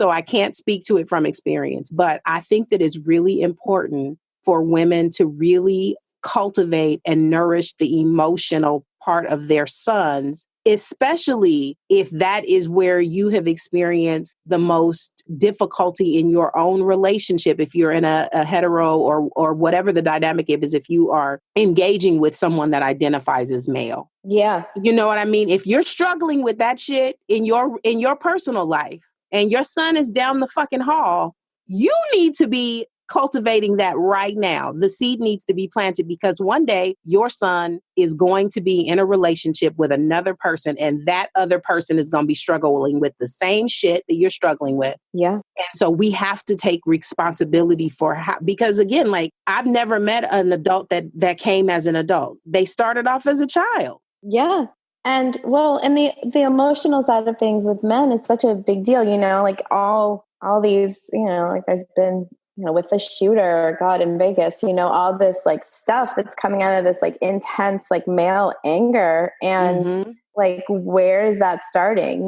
I can't speak to it from experience, but I think that it's really important for women to really cultivate and nourish the emotional part of their sons, especially if that is where you have experienced the most difficulty in your own relationship. If you're in a hetero or whatever the dynamic is, if you are engaging with someone that identifies as male. Yeah. You know what I mean? If you're struggling with that shit in your personal life and your son is down the fucking hall, you need to be cultivating that right now. The seed needs to be planted because one day your son is going to be in a relationship with another person and that other person is going to be struggling with the same shit that you're struggling with. Yeah. And so we have to take responsibility for because again, like I've never met an adult that came as an adult. They started off as a child. Yeah. And well, and the emotional side of things with men is such a big deal, you know, like all all these, like there's been, with the shooter, God, in Vegas, all this like stuff that's coming out of this like intense like male anger. And like, where is that starting?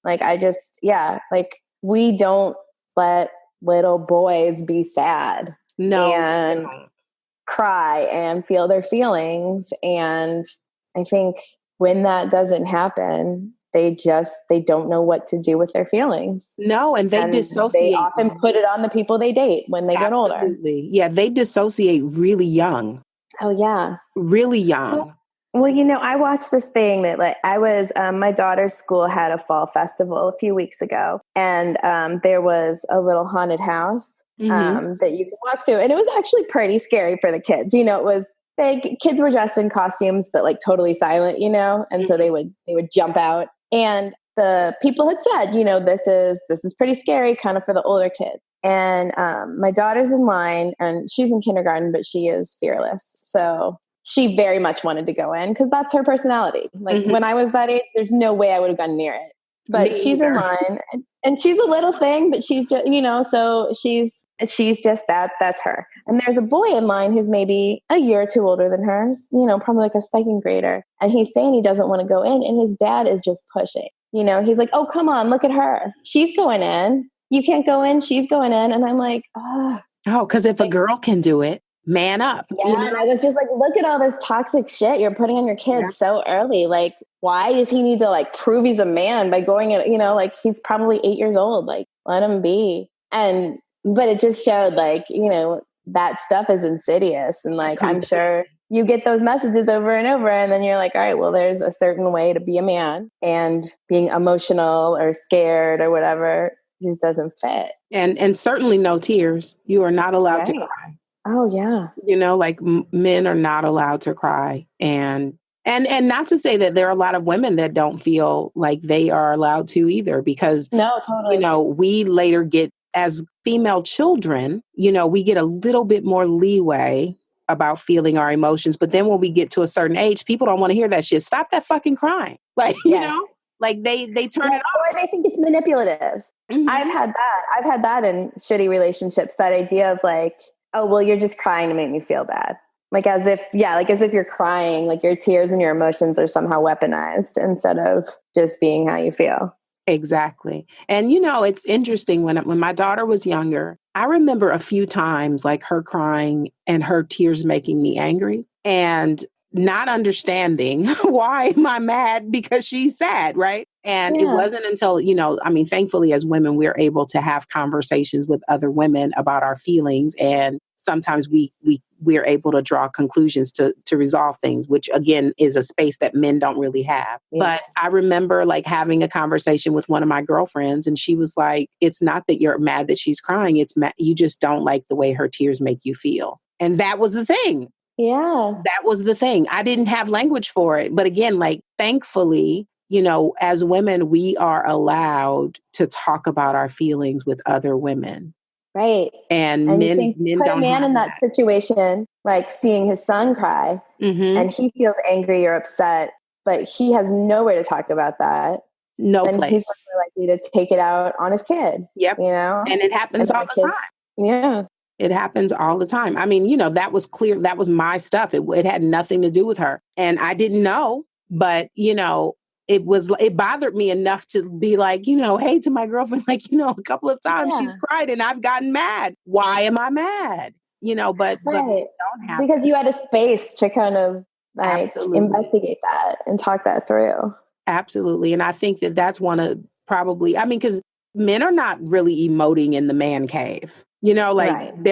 Like, like we don't let little boys be sad and cry and feel their feelings. And I think when that doesn't happen, they don't know what to do with their feelings. No, and they dissociate. They often put it on the people they date when they get older. Absolutely. Yeah, they dissociate really young. Oh, yeah. Really young. Well, I watched this thing that like I was, my daughter's school had a fall festival a few weeks ago, and there was a little haunted house that you could walk through, and it was actually pretty scary for the kids. It was kids were dressed in costumes, but like totally silent, and so they would jump out, and the people had said, this is pretty scary, kind of for the older kids. And my daughter's in line, and she's in kindergarten, but she is fearless, so she very much wanted to go in because that's her personality. Like when I was that age, there's no way I would have gone near it. But she's in line, and she's a little thing, but she's just, so she's just that's her. And there's a boy in line who's maybe a year or two older than her, probably like a second grader. And he's saying he doesn't want to go in, and his dad is just pushing. He's like, oh, come on, look at her. She's going in. You can't go in. She's going in. And I'm like, oh, because if a girl can do it, man up. Yeah. And I was just like, look at all this toxic shit you're putting on your kids so early. Like, why does he need to like prove he's a man by going in, like he's probably 8 years old, like let him be. But it just showed like, that stuff is insidious. And like, I'm sure you get those messages over and over, and then you're like, all right, well, there's a certain way to be a man, and being emotional or scared or whatever just doesn't fit. And certainly no tears. You are not allowed to cry. Oh, yeah. Like men are not allowed to cry. And not to say that there are a lot of women that don't feel like they are allowed to either, because, no, totally. We later get, as female children, we get a little bit more leeway about feeling our emotions. But then when we get to a certain age, people don't want to hear that shit. Stop that fucking crying. Like, like they turn it off. Or they think it's manipulative. I've had that in shitty relationships, that idea of like, oh, well, you're just crying to make me feel bad. Like as if you're crying, like your tears and your emotions are somehow weaponized instead of just being how you feel. Exactly. And, it's interesting when my daughter was younger, I remember a few times like her crying and her tears making me angry and not understanding why am I mad because she's sad, right? And it wasn't until, thankfully as women, we're able to have conversations with other women about our feelings. And sometimes we're able to draw conclusions to resolve things, which again is a space that men don't really have. Yeah. But I remember like having a conversation with one of my girlfriends, and she was like, it's not that you're mad that she's crying. It's you just don't like the way her tears make you feel. And that was the thing. Yeah. That was the thing. I didn't have language for it. But again, like, thankfully, as women, we are allowed to talk about our feelings with other women. Right. And men put don't a man in that situation, like seeing his son cry, and he feels angry or upset, but he has nowhere to talk about that. No then place. He's more likely to take it out on his kid. Yep. And it happens all the time. Yeah. It happens all the time. I mean, that was clear. That was my stuff. It had nothing to do with her. And I didn't know, but, it bothered me enough to be like, hey, to my girlfriend, like, a couple of times she's cried and I've gotten mad. Why am I mad? But we don't have because you had a space to kind of like investigate that and talk that through. Absolutely. And I think that that's one of probably, because men are not really emoting in the man cave. They're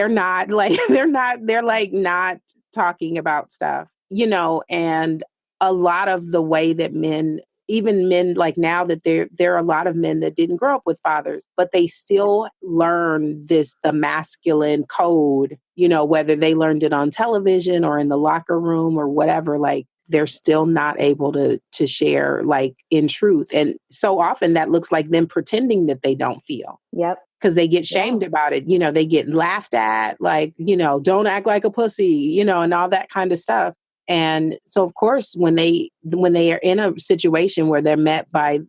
not like, they're like not talking about stuff, and a lot of the way that men, even men like now that there are a lot of men that didn't grow up with fathers, but they still learn the masculine code, whether they learned it on television or in the locker room or whatever, like they're still not able to share like in truth. And so often that looks like them pretending that they don't feel. Yep. Because they get shamed about it. They get laughed at, like, don't act like a pussy, and all that kind of stuff. And so, of course, when they are in a situation where they're met by,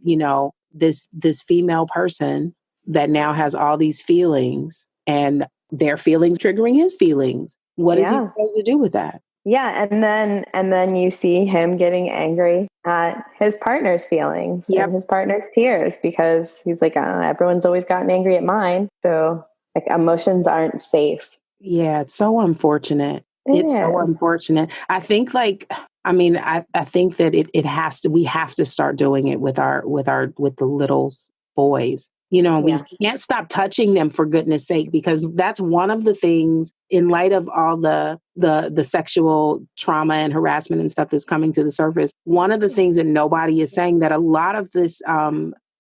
this female person that now has all these feelings and their feelings triggering his feelings. What is he supposed to do with that? Yeah. And then you see him getting angry at his partner's feelings and his partner's tears because he's like, everyone's always gotten angry at mine. So like emotions aren't safe. Yeah. It's so unfortunate. It's so unfortunate. I think I think that it has to, we have to start doing it with the little boys. We can't stop touching them, for goodness sake, because that's one of the things, in light of all the sexual trauma and harassment and stuff that's coming to the surface. One of the things that nobody is saying, that a lot of this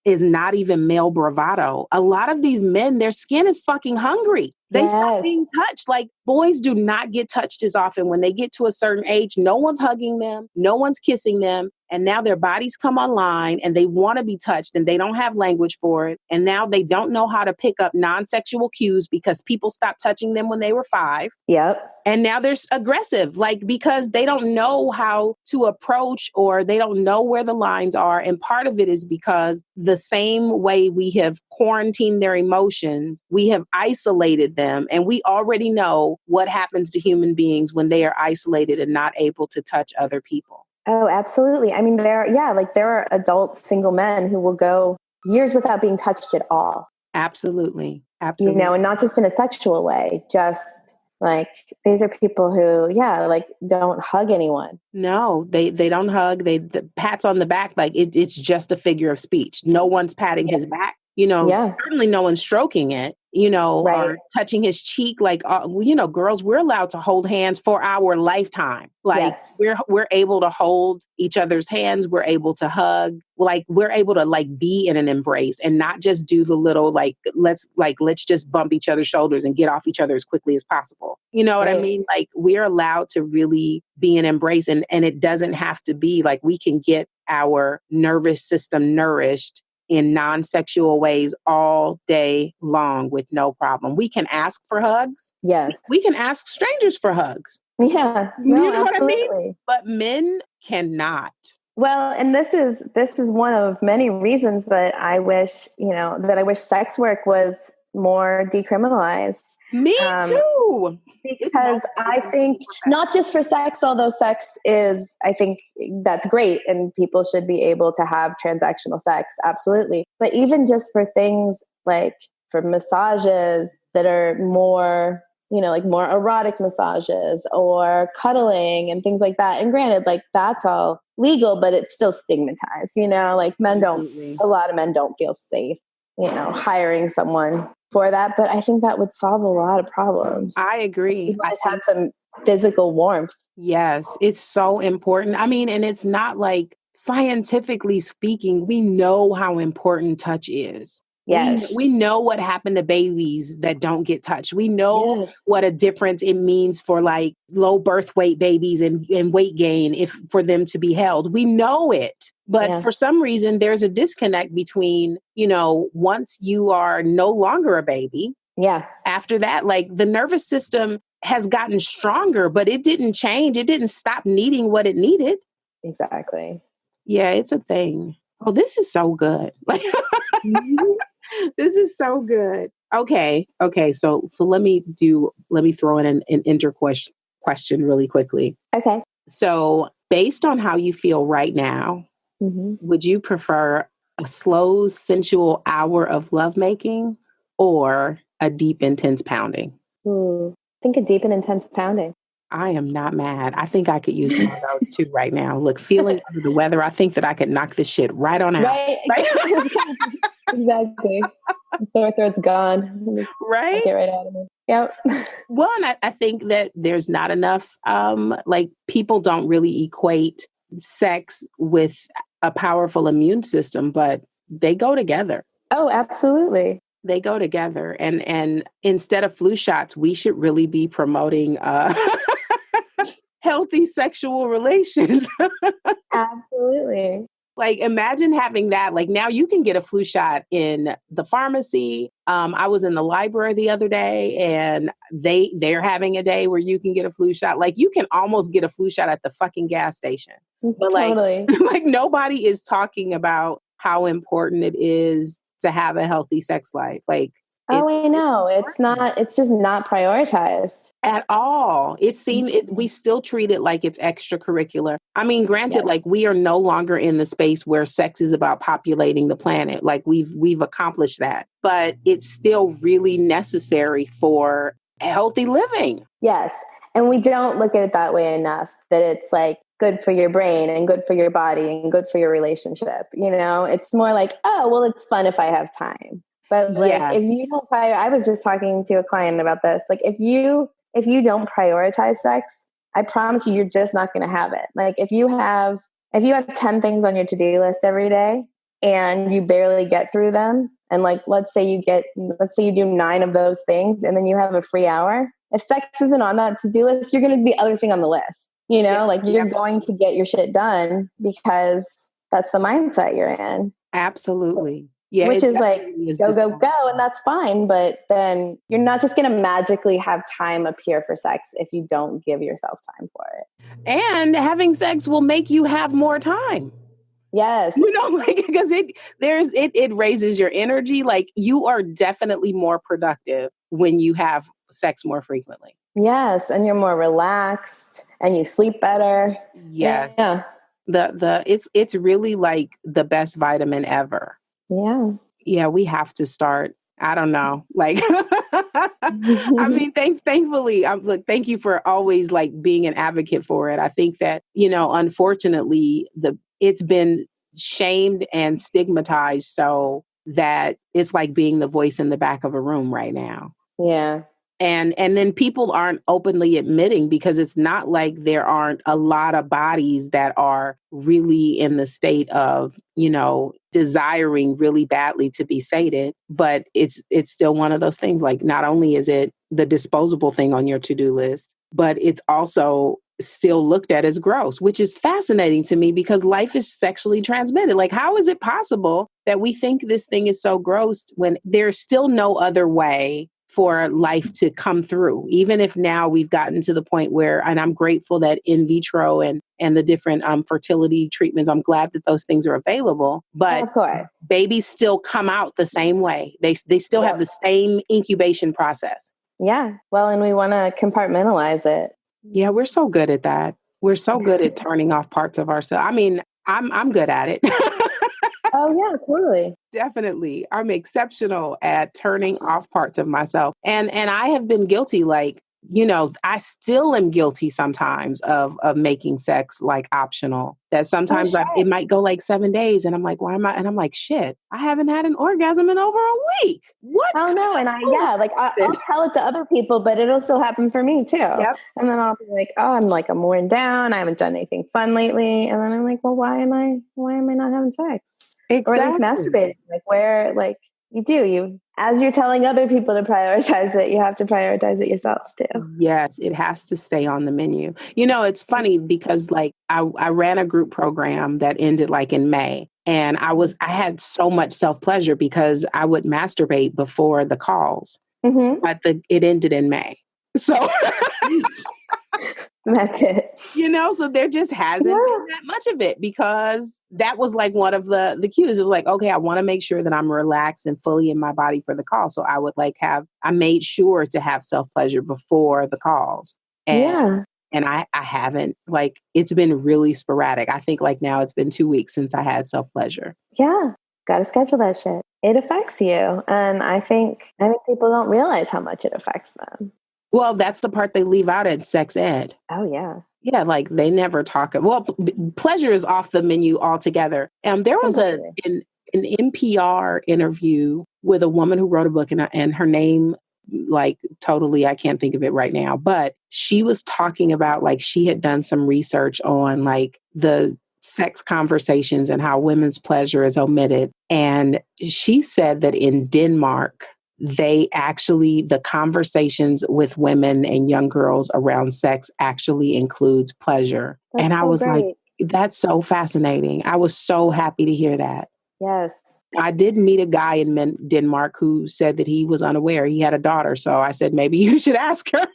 is not even male bravado. A lot of these men, their skin is fucking hungry. They stop being touched. Like, boys do not get touched as often. When they get to a certain age, no one's hugging them, no one's kissing them. And now their bodies come online and they want to be touched and they don't have language for it. And now they don't know how to pick up non-sexual cues because people stopped touching them when they were 5. Yep. And now they're aggressive, because they don't know how to approach, or they don't know where the lines are. And part of it is because the same way we have quarantined their emotions, we have isolated them. And we already know what happens to human beings when they are isolated and not able to touch other people. Oh, absolutely. I mean, there are adult single men who will go years without being touched at all. Absolutely. And not just in a sexual way, just like, these are people who, don't hug anyone. No, they don't hug. The pats on the back, like it's just a figure of speech. No one's patting his back. Certainly no one's stroking it, or touching his cheek. Like, girls, we're allowed to hold hands for our lifetime. Like, we're able to hold each other's hands. We're able to hug. Like, we're able to be in an embrace and not just do the little, let's just bump each other's shoulders and get off each other as quickly as possible. You know what I mean? Like, we're allowed to really be in embrace, and it doesn't have to be like, we can get our nervous system nourished in non-sexual ways all day long with no problem. We can ask for hugs. Yes. We can ask strangers for hugs. Yeah. No, you know absolutely. What I mean? But men cannot. Well, and this is one of many reasons that I wish sex work was more decriminalized. Me too. Because I think not just for sex, although sex is, I think that's great and people should be able to have transactional sex, absolutely. But even just for things like for massages that are more, more erotic massages or cuddling and things like that. And granted, that's all legal, but it's still stigmatized, a lot of men don't feel safe, hiring someone for that, but I think that would solve a lot of problems. I agree. I just had some physical warmth. Yes, it's so important. I mean, and it's not like, scientifically speaking, we know how important touch is. Yes. We know what happened to babies that don't get touched. We know what a difference it means for low birth weight babies and weight gain for them to be held. We know it. But for some reason, there's a disconnect between, once you are no longer a baby. Yeah. After that, the nervous system has gotten stronger, but it didn't change. It didn't stop needing what it needed. Exactly. Yeah, it's a thing. Oh, this is so good. This is so good. Okay. So let me throw in an question really quickly. Okay. So based on how you feel right now, would you prefer a slow, sensual hour of lovemaking or a deep, intense pounding? I think a deep and intense pounding. I am not mad. I think I could use one of those too right now. Look, feeling under the weather, I think that I could knock this shit right on out. Right? Exactly. Sore throat's gone. Right? Get right out of it. Yep. One, I think that there's not enough, people don't really equate sex with a powerful immune system, but they go together. Oh, absolutely. They go together. And instead of flu shots, we should really be promoting healthy sexual relations. Absolutely. Imagine having that. Now you can get a flu shot in the pharmacy. I was in the library the other day and they're having a day where you can get a flu shot. You can almost get a flu shot at the fucking gas station. But totally. Nobody is talking about how important it is to have a healthy sex life. Like, Oh, I know. It's just not prioritized at all. We still treat it like it's extracurricular. I mean, granted, Yes. like we are no longer in the space where sex is about populating the planet. Like we've accomplished that, but it's still really necessary for healthy living. Yes. And we don't look at it that way enough, that it's like good for your brain and good for your body and good for your relationship. It's more like, oh, well, it's fun if I have time. But like, if Yes. you don't I was just talking to a client about this. Like, if you don't prioritize sex, I promise you, you're just not going to have it. Like, if you have 10 things on your to-do list every day and you barely get through them, and like, let's say you do 9 of those things and then you have a free hour. If sex isn't on that to-do list, you're going to be the other thing on the list. Like you're going to get your shit done because that's the mindset you're in. Absolutely. Yeah. Which is like, go, disgusting. and that's fine. But then you're not just going to magically have time appear for sex if you don't give yourself time for it. And having sex will make you have more time. Yes. Like, because it raises your energy. Like, you are definitely more productive when you have sex more frequently. Yes. And you're more relaxed and you sleep better. Yes. Yeah. It's really like the best vitamin ever. Yeah. Yeah, we have to start. I don't know. Like, I mean, thankfully, look, thank you for always like being an advocate for it. I think that, unfortunately, it's been shamed and stigmatized so that it's like being the voice in the back of a room right now. Yeah. And then people aren't openly admitting, because it's not like there aren't a lot of bodies that are really in the state of, desiring really badly to be sated. But it's still one of those things. Like, not only is it the disposable thing on your to-do list, but it's also still looked at as gross, which is fascinating to me because life is sexually transmitted. Like, how is it possible that we think this thing is so gross when there's still no other way for life to come through, even if now we've gotten to the point where, and I'm grateful that in vitro and the different fertility treatments, I'm glad that those things are available, but of course, babies still come out the same way. They still have the same incubation process. Yeah. Well, and we want to compartmentalize it. Yeah, we're so good at that. We're so good at turning off parts of ourselves. I mean, I'm good at it. Oh, yeah, totally. Definitely. I'm exceptional at turning off parts of myself. And I have been guilty, like, I still am guilty sometimes of making sex like optional. That sometimes it might go like 7 days and I'm like, why am I? And I'm like, shit, I haven't had an orgasm in over a week. What? Oh, no. And I'll tell it to other people, but it'll still happen for me too. Yep. And then I'll be like, I'm worn down. I haven't done anything fun lately. And then I'm like, well, why am I not having sex? Exactly. Or at least masturbating? Like, where, like, as you're telling other people to prioritize it, you have to prioritize it yourself too. Yes, it has to stay on the menu. It's funny because like I ran a group program that ended like in May, and I had so much self-pleasure because I would masturbate before the calls, but it ended in May. So that's it. So there just hasn't been that much of it, because that was like one of the cues. It was like, okay, I want to make sure that I'm relaxed and fully in my body for the call. So I would I made sure to have self-pleasure before the calls. And I haven't, like, it's been really sporadic. I think like now it's been 2 weeks since I had self-pleasure. Yeah. Got to schedule that shit. It affects you. And I think people don't realize how much it affects them. Well, that's the part they leave out at sex ed. Oh, yeah. Yeah, like they never talk. Well, pleasure is off the menu altogether. There was an NPR interview with a woman who wrote a book, and her name, like, totally, I can't think of it right now, but she was talking about, like, she had done some research on like the sex conversations and how women's pleasure is omitted. And she said that in Denmark, the conversations with women and young girls around sex actually includes pleasure. And I was like, that's so fascinating. I was so happy to hear that. Yes. I did meet a guy in Denmark who said that he was unaware. He had a daughter. So I said, maybe you should ask her.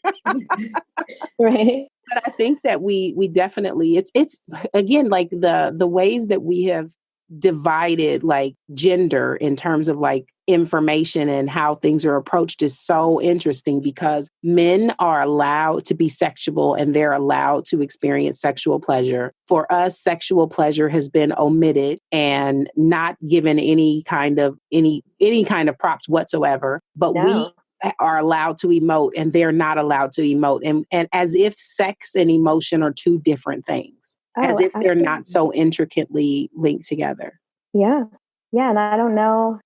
Right. But I think that we definitely, it's again, like the ways that we have divided like gender in terms of like information and how things are approached is so interesting because men are allowed to be sexual and they're allowed to experience sexual pleasure. For us, sexual pleasure has been omitted and not given any kind of props whatsoever. But we No. are allowed to emote and they're not allowed to emote. And as if sex and emotion are two different things, as Oh, if they're absolutely. not so intricately linked together. Yeah. Yeah. And I don't know,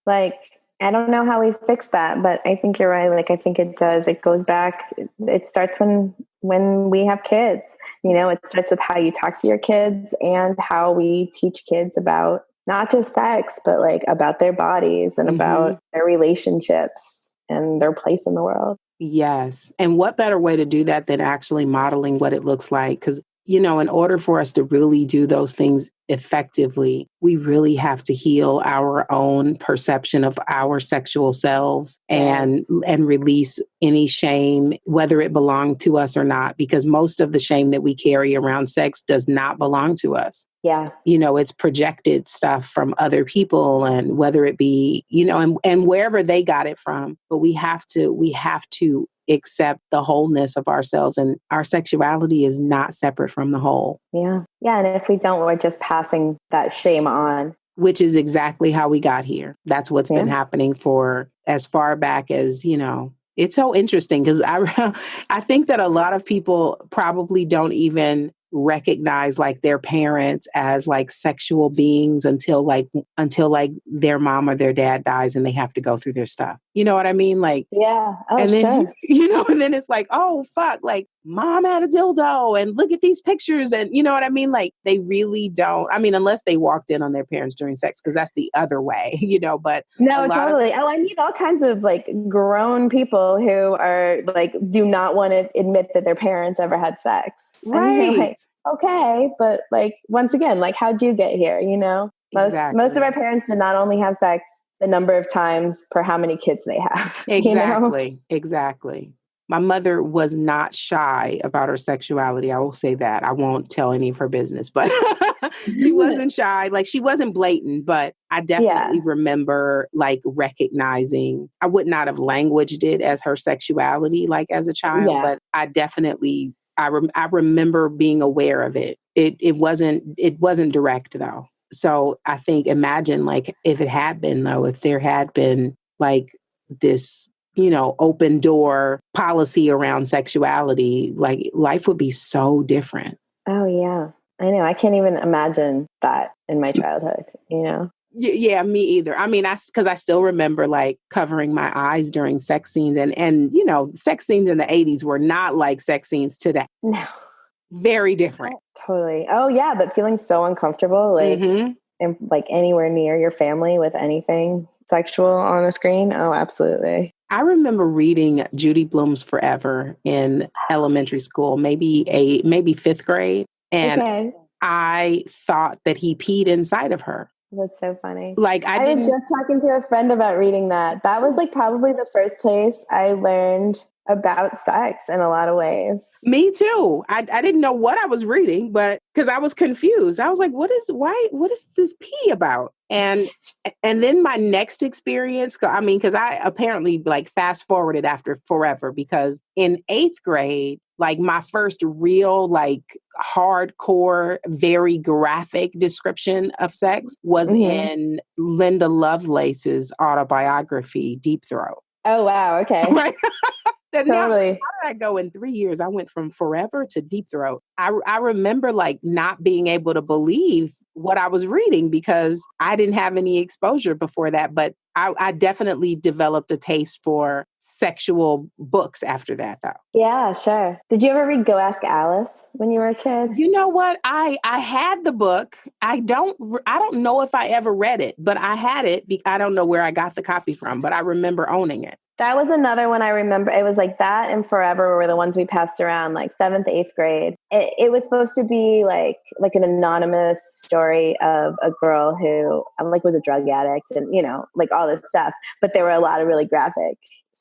I don't know how we fix that, but I think you're right. Like, I think it does. It goes back. It starts when we have kids, it starts with how you talk to your kids and how we teach kids about not just sex, but like about their bodies and about their relationships and their place in the world. Yes. And what better way to do that than actually modeling what it looks like? Because, in order for us to really do those things effectively, we really have to heal our own perception of our sexual selves and release any shame, whether it belonged to us or not, because most of the shame that we carry around sex does not belong to us. Yeah. It's projected stuff from other people and whether it be, and wherever they got it from. But we have to accept the wholeness of ourselves, and our sexuality is not separate from the whole. Yeah. Yeah. And if we don't, we're just passing that shame on. Which is exactly how we got here. That's what's been happening for as far back as, it's so interesting because I think that a lot of people probably don't even recognize like their parents as like sexual beings until their mom or their dad dies and they have to go through their stuff. You know what I mean? Like, yeah. Oh, and then, sure. and then it's like, oh, fuck, like mom had a dildo and look at these pictures. And you know what I mean? Like they really don't. I mean, unless they walked in on their parents during sex, because that's the other way, but no, totally. I meet all kinds of like grown people who are like, do not want to admit that their parents ever had sex. Right. And you're like, okay, but like, once again, like, how'd you get here? Most of our parents did not only have sex the number of times per how many kids they have. Exactly. My mother was not shy about her sexuality. I will say that. I won't tell any of her business, but she wasn't shy. Like she wasn't blatant, but I definitely remember like recognizing, I would not have languaged it as her sexuality, like as a child, but I definitely, I remember being aware of it. It wasn't direct though. So I think, imagine like if it had been though, if there had been like this, open door policy around sexuality, like life would be so different. Oh yeah. I know. I can't even imagine that in my childhood, Yeah, me either. I mean, because I still remember like covering my eyes during sex scenes and sex scenes in the 80s were not like sex scenes today. No. Very different. Totally. Oh yeah, but feeling so uncomfortable, like, and like anywhere near your family with anything sexual on a screen. Oh, absolutely. I remember reading Judy Blume's Forever in elementary school, maybe fifth grade. And I thought that he peed inside of her. That's so funny. Like I was just talking to a friend about reading that. That was like probably the first place I learned about sex in a lot of ways. Me too. I didn't know what I was reading, but because I was confused. I was like, what is this pee about? And then my next experience, I mean, because I apparently like fast forwarded after Forever, because in 8th grade, like my first real like hardcore, very graphic description of sex was in Linda Lovelace's autobiography, Deep Throat. Oh, wow. Okay. Right. Totally. How did I go in 3 years? I went from Forever to Deep Throat. I remember like not being able to believe what I was reading because I didn't have any exposure before that. But I definitely developed a taste for sexual books after that, though. Yeah, sure. Did you ever read Go Ask Alice when you were a kid? You know what? I had the book. I don't know if I ever read it, but I had it. I don't know where I got the copy from, but I remember owning it. That was another one I remember. It was like that and Forever were the ones we passed around, like 7th, 8th grade. It was supposed to be like an anonymous story of a girl who like was a drug addict and, like all this stuff. But there were a lot of really graphic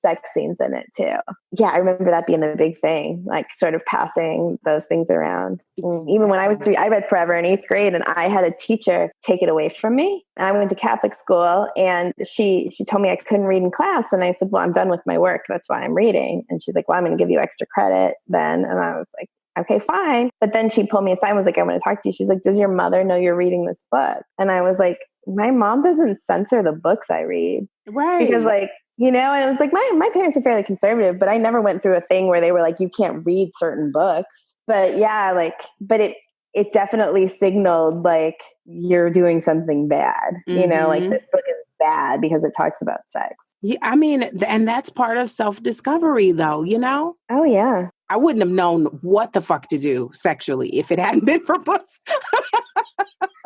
sex scenes in it too. Yeah, I remember that being a big thing, like sort of passing those things around. Even when I read Forever in 8th grade, and I had a teacher take it away from me. I went to Catholic school, and she told me I couldn't read in class. And I said, well, I'm done with my work. That's why I'm reading. And she's like, well, I'm going to give you extra credit then. And I was like, okay, fine. But then she pulled me aside and was like, I want to talk to you. She's like, does your mother know you're reading this book? And I was like, my mom doesn't censor the books I read. Right. Because like, you know, and it was like, my parents are fairly conservative, but I never went through a thing where they were like, you can't read certain books. But yeah, like, but it definitely signaled like you're doing something bad. You know, like this book is bad because it talks about sex. Yeah, I mean, and that's part of self-discovery though, you know? Oh yeah. I wouldn't have known what the fuck to do sexually if it hadn't been for books.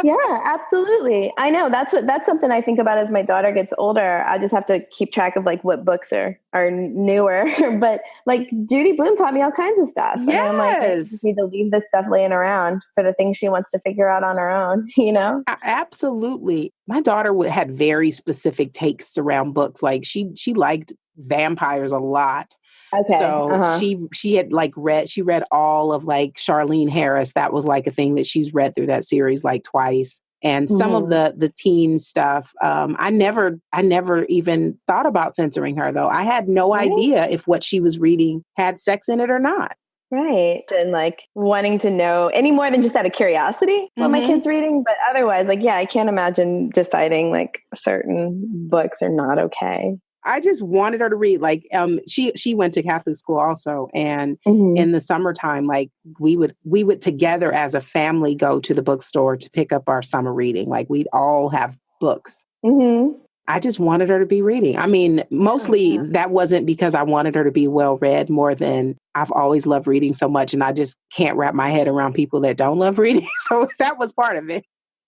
Yeah, absolutely. I know that's something I think about as my daughter gets older. I just have to keep track of like what books are newer. But like Judy Blume taught me all kinds of stuff. Yes. And I'm like, I just need to leave this stuff laying around for the things she wants to figure out on her own, you know? Absolutely. My daughter had very specific takes around books. Like she liked vampires a lot. Okay. So she had like read all of like Charlene Harris. That was like a thing that she's read through that series like twice. And some of the teen stuff, I never even thought about censoring her though. I had no idea if what she was reading had sex in it or not. Right. And like wanting to know any more than just out of curiosity what my kid's reading. But otherwise, like, yeah, I can't imagine deciding like certain books are not okay. I just wanted her to read. Like, she went to Catholic school also, and in the summertime, like we would together as a family go to the bookstore to pick up our summer reading. Like we'd all have books. I just wanted her to be reading. I mean, mostly that wasn't because I wanted her to be well read more than I've always loved reading so much, and I just can't wrap my head around people that don't love reading. So that was part of it.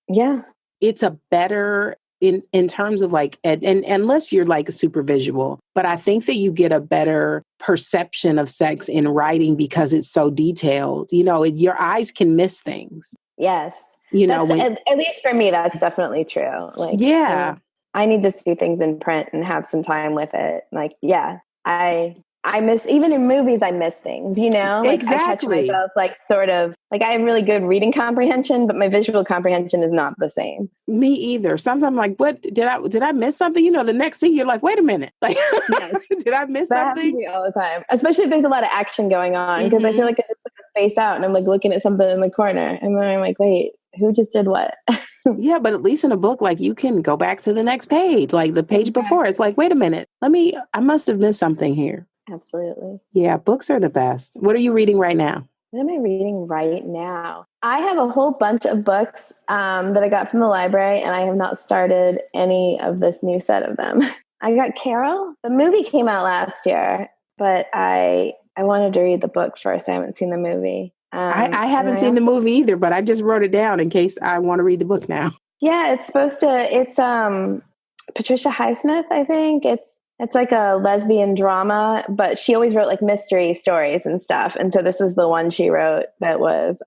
Yeah, it's a better. In terms of like, and unless you're like super visual, but I think that you get a better perception of sex in writing because it's so detailed. You know, your eyes can miss things. Yes. You know, at least for me, that's definitely true. Like, yeah, I need to see things in print and have some time with it. Like, yeah, I miss, even in movies, I miss things, you know? Like exactly. I catch myself like sort of, like I have really good reading comprehension, but my visual comprehension is not the same. Me either. Sometimes I'm like, what, did I miss something? You know, the next thing you're like, wait a minute. Like, did I miss that something? Happens to me all the time, especially if there's a lot of action going on, because I feel like I just space out and I'm like looking at something in the corner and then I'm like, wait, who just did what? Yeah, but at least in a book, like you can go back to the next page, like the page before. It's like, wait a minute, I must have missed something here. Absolutely. Yeah, books are the best. What are you reading right now? What am I reading right now? I have a whole bunch of books that I got from the library, and I have not started any of this new set of them. I got Carol. The movie came out last year, but I wanted to read the book first. I haven't seen the movie. I haven't seen the movie either, but I just wrote it down in case I want to read the book now. Yeah, it's Patricia Highsmith, I think. It's like a lesbian drama, but she always wrote like mystery stories and stuff. And so this was the one she wrote that was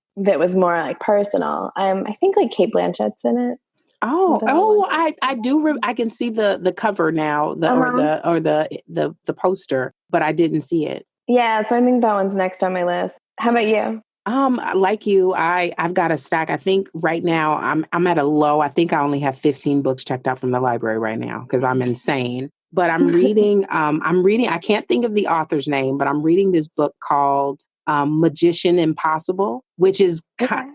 more like personal. I think like Cate Blanchett's in it. I do. I can see the cover now, or the poster, but I didn't see it. Yeah, so I think that one's next on my list. How about you? Like you, I've got a stack. I think right now I'm at a low. I think I only have 15 books checked out from the library right now because I'm insane. But I'm reading, I can't think of the author's name, but I'm reading this book called Magician Impossible, which is,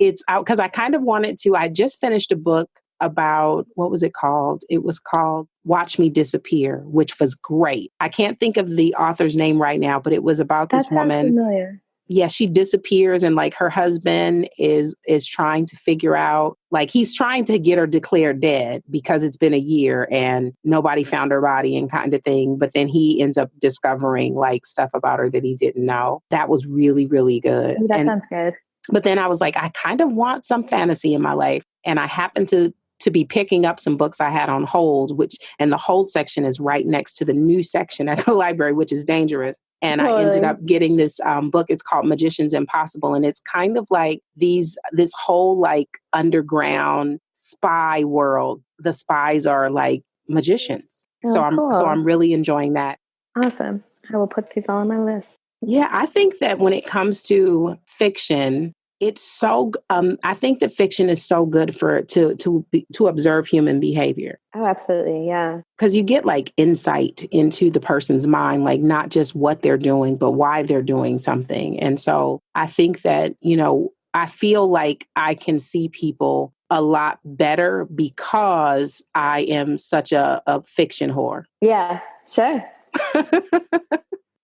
it's out because I kind of wanted to. I just finished a book about, what was it called? It was called Watch Me Disappear, which was great. I can't think of the author's name right now, but it was about this woman. That sounds familiar. Yeah, she disappears and like her husband is trying to figure out, like he's trying to get her declared dead because it's been a year and nobody found her body and kind of thing. But then he ends up discovering like stuff about her that he didn't know. That was really, really good. Ooh, that sounds good. But then I was like, I kind of want some fantasy in my life. And I happened to be picking up some books I had on hold, and the hold section is right next to the new section at the library, which is dangerous. And I ended up getting this book. It's called Magician's Impossible. And it's kind of like this whole like underground spy world. The spies are like magicians. So I'm really enjoying that. Awesome. I will put these all on my list. Yeah, I think that when it comes to fiction, it's so. I think that fiction is so good for to observe human behavior. Oh, absolutely. Yeah. Because you get like insight into the person's mind, like not just what they're doing, but why they're doing something. And so I think that, I feel like I can see people a lot better because I am such a fiction whore. Yeah, sure.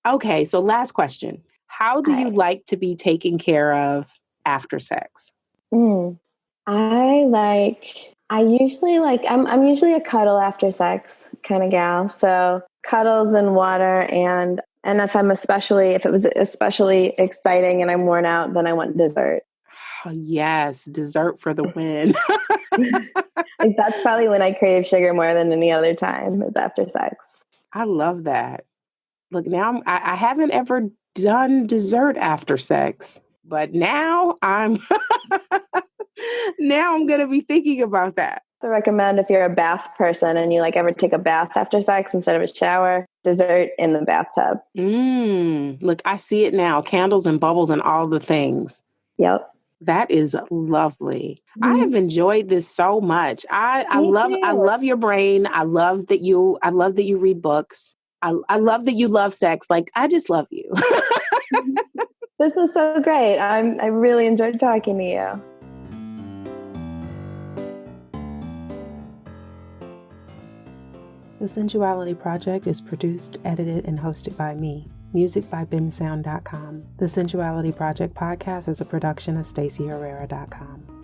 Okay, so last question. How do you Hi. like to be taken care of after sex? I'm usually a cuddle after sex kind of gal. So cuddles and water and if it was especially exciting and I'm worn out, then I want dessert. Oh, yes, dessert for the win. Like that's probably when I crave sugar more than any other time is after sex. I love that. Look, now I haven't ever done dessert after sex, but now I'm now I'm gonna be thinking about that. To recommend if you're a bath person and you like ever take a bath after sex instead of a shower, dessert in the bathtub. Look, I see it now. Candles and bubbles and all the things. Yep. That is lovely. I have enjoyed this so much. I Me love too. your brain. I love that you read books. I love that you love sex. Like I just love you. This was so great. I really enjoyed talking to you. The Sensuality Project is produced, edited, and hosted by me. Music by bensound.com. The Sensuality Project podcast is a production of StaceyHerrera.com.